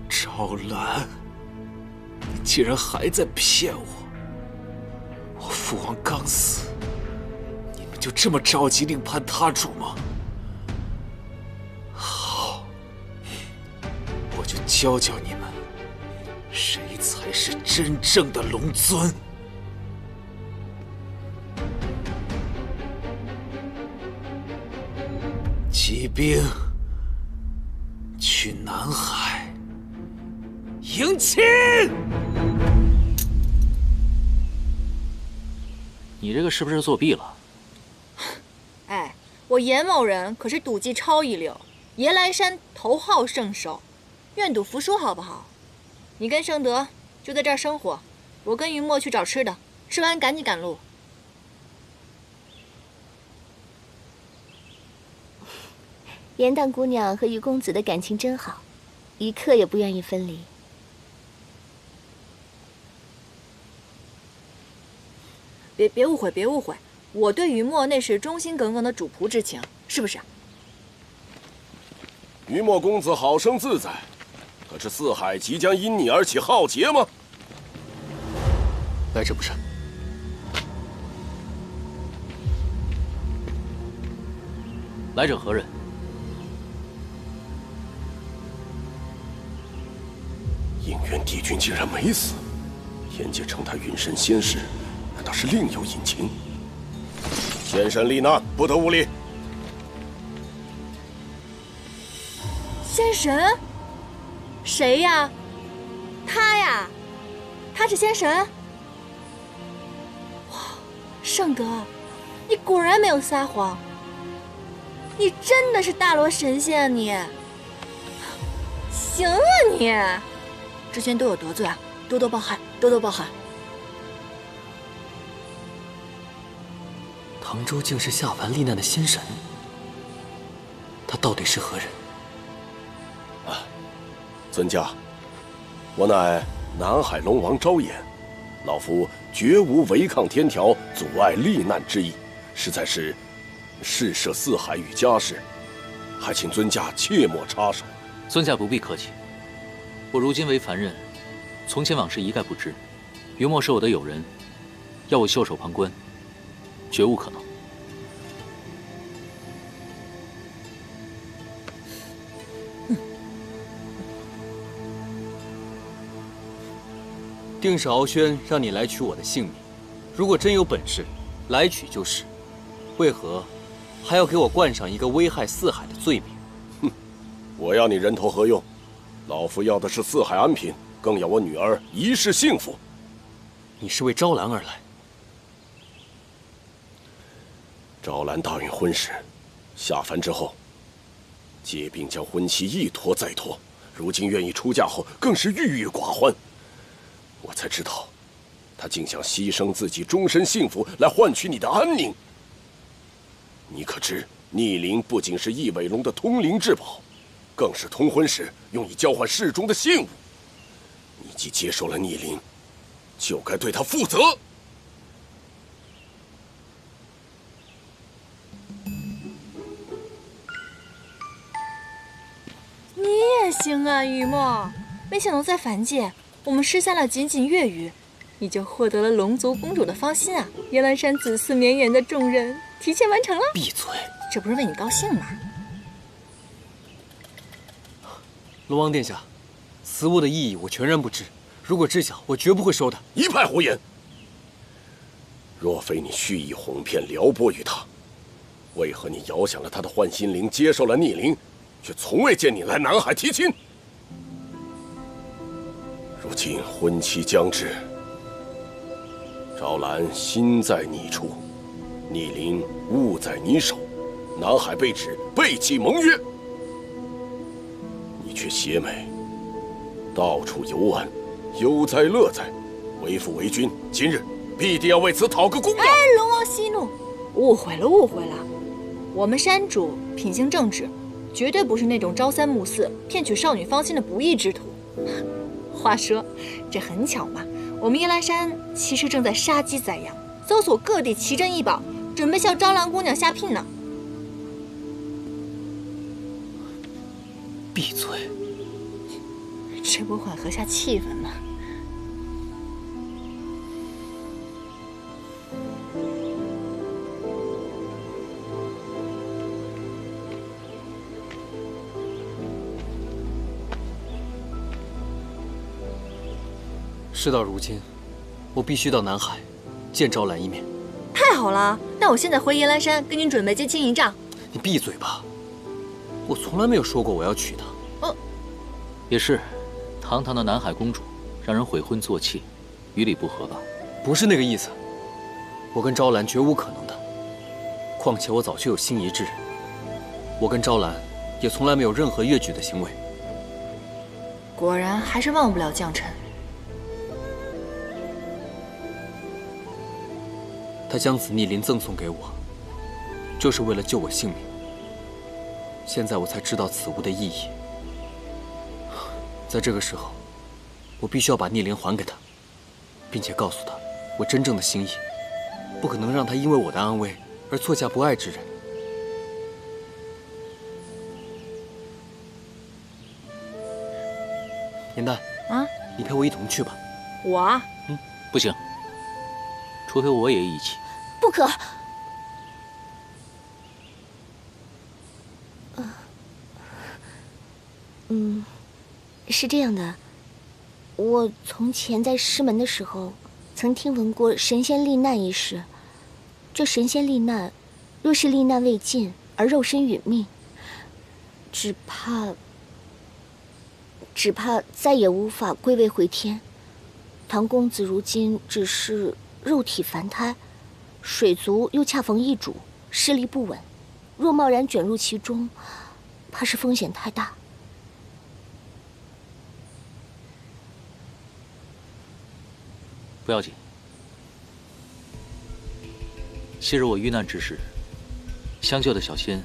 昭兰，你竟然还在骗我！我父王刚死，你们就这么着急另攀他主吗？好，我就教教你们，谁才是真正的龙尊。骑兵去南海迎亲。你这个是不是作弊了？哎，我严某人可是赌技超一流，夜来山头号圣手，愿赌服输好不好？你跟盛德就在这儿生活，我跟云墨去找吃的，吃完赶紧赶路。严大姑娘和于公子的感情真好，一刻也不愿意分离。别误会，别误会，我对于墨那是忠心耿耿的主仆之情，是不是？于墨公子好生自在，可是四海即将因你而起浩劫吗？来者不善。来者何人？应元帝君竟然没死，眼界称他云神仙士，难道是另有隐情？先生立难，不得无礼。仙神？谁呀？他呀？他是仙神？哇，盛德，你果然没有撒谎，你真的是大罗神仙啊你！行啊你！之前都有得罪啊，多多包涵，多多包涵。唐州竟是下凡历难的仙神，他到底是何人？尊驾，我乃南海龙王昭衍，老夫绝无违抗天条、阻碍历难之意，实在是事涉四海与家事，还请尊驾切莫插手。尊驾不必客气，我如今为凡人，从前往事一概不知。于墨是我的友人，要我袖手旁观，绝无可能。定是敖轩让你来取我的性命，如果真有本事，来取就是，为何还要给我冠上一个危害四海的罪名？哼，我要你人头何用？老夫要的是四海安平，更要我女儿一世幸福。你是为昭兰而来？昭兰大运婚时，下凡之后，借兵将婚期一拖再拖，如今愿意出嫁后，更是郁郁寡欢。我才知道，他竟想牺牲自己终身幸福来换取你的安宁。你可知，逆鳞不仅是翼尾龙的通灵至宝，更是通婚时用以交换世中的信物。你既接受了逆鳞，就该对他负责。你也行啊，于墨，没想到在凡界。我们失散了仅仅月余，你就获得了龙族公主的芳心啊！夜来山子嗣绵延的重任提前完成了。闭嘴！这不是为你高兴吗？龙王殿下，此物的意义我全然不知，如果知晓，我绝不会收的。一派胡言！若非你蓄意哄骗撩拨于他，为何你遥想了他的幻心灵，接受了逆鳞，却从未见你来南海提亲？如今婚期将至，昭兰心在你处，逆鳞物在你手，南海被指背弃盟约，你却携美，到处游玩，悠哉乐哉，为父为君，今日必定要为此讨个公道。哎，龙王息怒，误会了，误会了。我们山主品行正直，绝对不是那种朝三暮四、骗取少女芳心的不义之徒。话说，这很巧嘛，我们夜来山其实正在杀鸡宰羊，搜索各地奇珍异宝，准备向招兰姑娘下聘呢。闭嘴！这不缓和下气氛吗？事到如今，我必须到南海见招兰一面。太好了，那我现在回夜来山跟您准备接亲一仗。你闭嘴吧！我从来没有说过我要娶她。也是，堂堂的南海公主，让人悔婚做妾，于理不合吧？不是那个意思，我跟招兰绝无可能的。况且我早就有心仪之人，我跟招兰也从来没有任何越矩的行为。果然还是忘不了将臣。他将此逆鳞赠送给我，就是为了救我性命。现在我才知道此物的意义。在这个时候，我必须要把逆鳞还给他，并且告诉他我真正的心意，不可能让他因为我的安危而错嫁不爱之人。颜淡，你陪我一同去吧。我啊？不行，除非我也一起。不可。是这样的，我从前在师门的时候，曾听闻过神仙罹难一事。这神仙罹难，若是罹难未尽而肉身殒命，只怕再也无法归位回天。唐公子如今只是肉体凡胎，水族又恰逢异主，势力不稳，若贸然卷入其中，怕是风险太大。不要紧。昔日我遇难之时，相救的小仙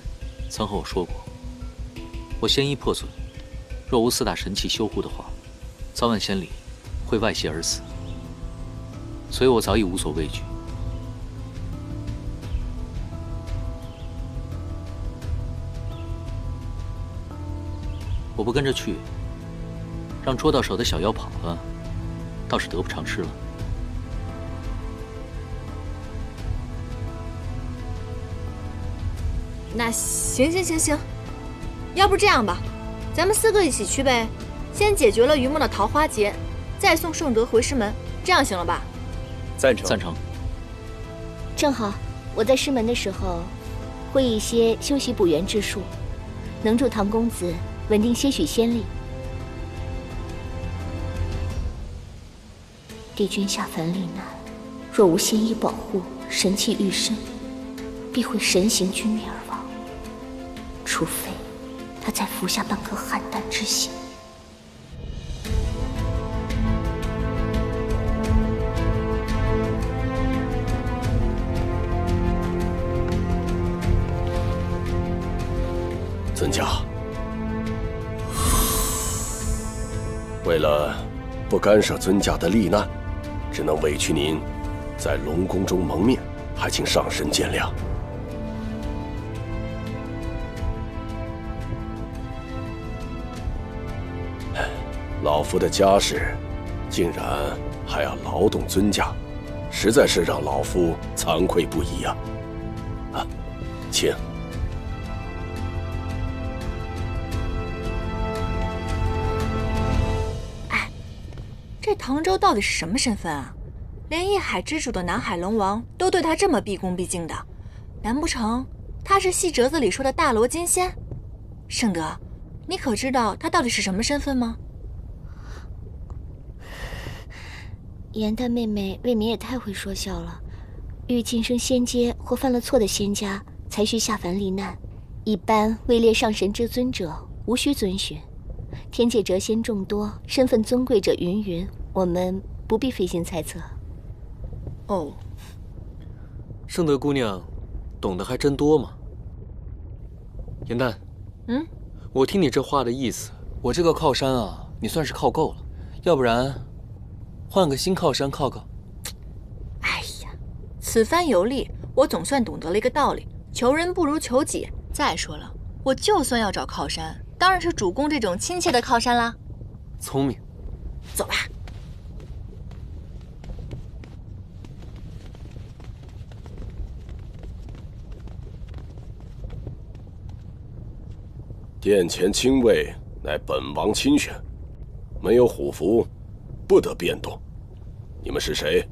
曾和我说过，我仙衣破损，若无四大神器修护的话，早晚仙里会外泄而死。所以我早已无所畏惧。我不跟着去，让捉到手的小妖跑了，倒是得不偿失了。那行，要不这样吧，咱们4个一起去呗，先解决了于梦的桃花劫，再送圣德回师门，这样行了吧？赞成。正好我在师门的时候，会一些修习补元之术，能助唐公子稳定些许仙力。帝君下凡罹难，若无仙衣保护，神器御身，必会神形俱灭而亡。除非他再服下半颗邯郸之心。尊家，为了不干涉尊家的罹难，只能委屈您在龙宫中蒙面，还请上神见谅。老夫的家事，竟然还要劳动尊家，实在是让老夫惭愧不已啊！请。这唐周到底是什么身份啊？连一海之主的南海龙王都对他这么毕恭毕敬的，难不成他是戏折子里说的大罗金仙？圣德，你可知道他到底是什么身份吗？颜淡妹妹未免也太会说笑了。遇晋升仙阶或犯了错的仙家，才需下凡罹难。一般位列上神之尊者，无需遵循。天界谪仙众多，身份尊贵者云云，我们不不必费心猜测。哦，圣德姑娘，懂得还真多嘛。颜淡，我听你这话的意思，我这个靠山啊，你算是靠够了，要不然换个新靠山靠靠。哎呀，此番游历，我总算懂得了一个道理：求人不如求己。再说了，我就算要找靠山，当然是主公这种亲切的靠山啦。聪明，走吧。殿前亲卫乃本王亲选，没有虎符，不得变动。你们是谁？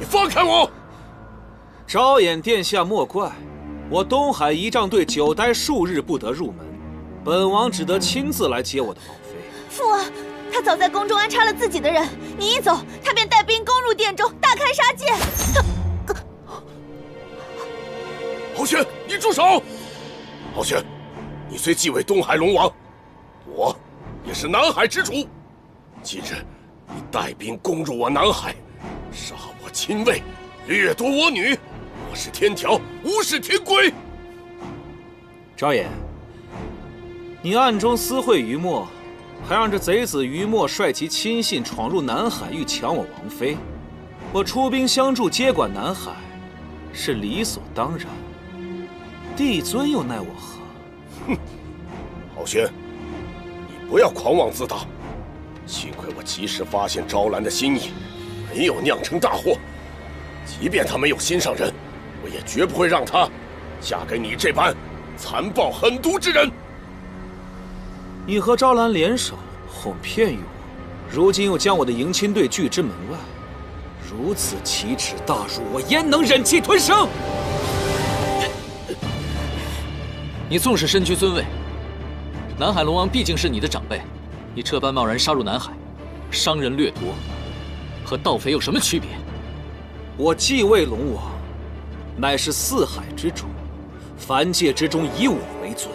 放开我！昭衍殿下莫怪，我东海仪仗队久待数日不得入门，本王只得亲自来接我的王妃。父王，他早在宫中安插了自己的人，你一走，他便带兵攻入殿中，大开杀戒。敖玄，你住手！敖玄，你虽继位东海龙王，我也是南海之主。今日你带兵攻入我南海，杀我亲卫，掠夺我女，我是天条，无视天规。昭衍，你暗中私会于墨，还让这贼子于墨率其亲信闯入南海，欲抢我王妃。我出兵相助，接管南海，是理所当然。帝尊又奈我何？哼，敖玄，你不要狂妄自大。幸亏我及时发现昭兰的心意，没有酿成大祸。即便她没有心上人，我也绝不会让她嫁给你这般残暴狠毒之人。你和昭兰联手哄骗于我，如今又将我的迎亲队拒之门外，如此奇耻大辱，我焉能忍气吞声？你纵使身居尊位，南海龙王毕竟是你的长辈，你这般贸然杀入南海，伤人掠夺，和盗匪有什么区别？我继位龙王，乃是四海之主，凡界之中以我为尊。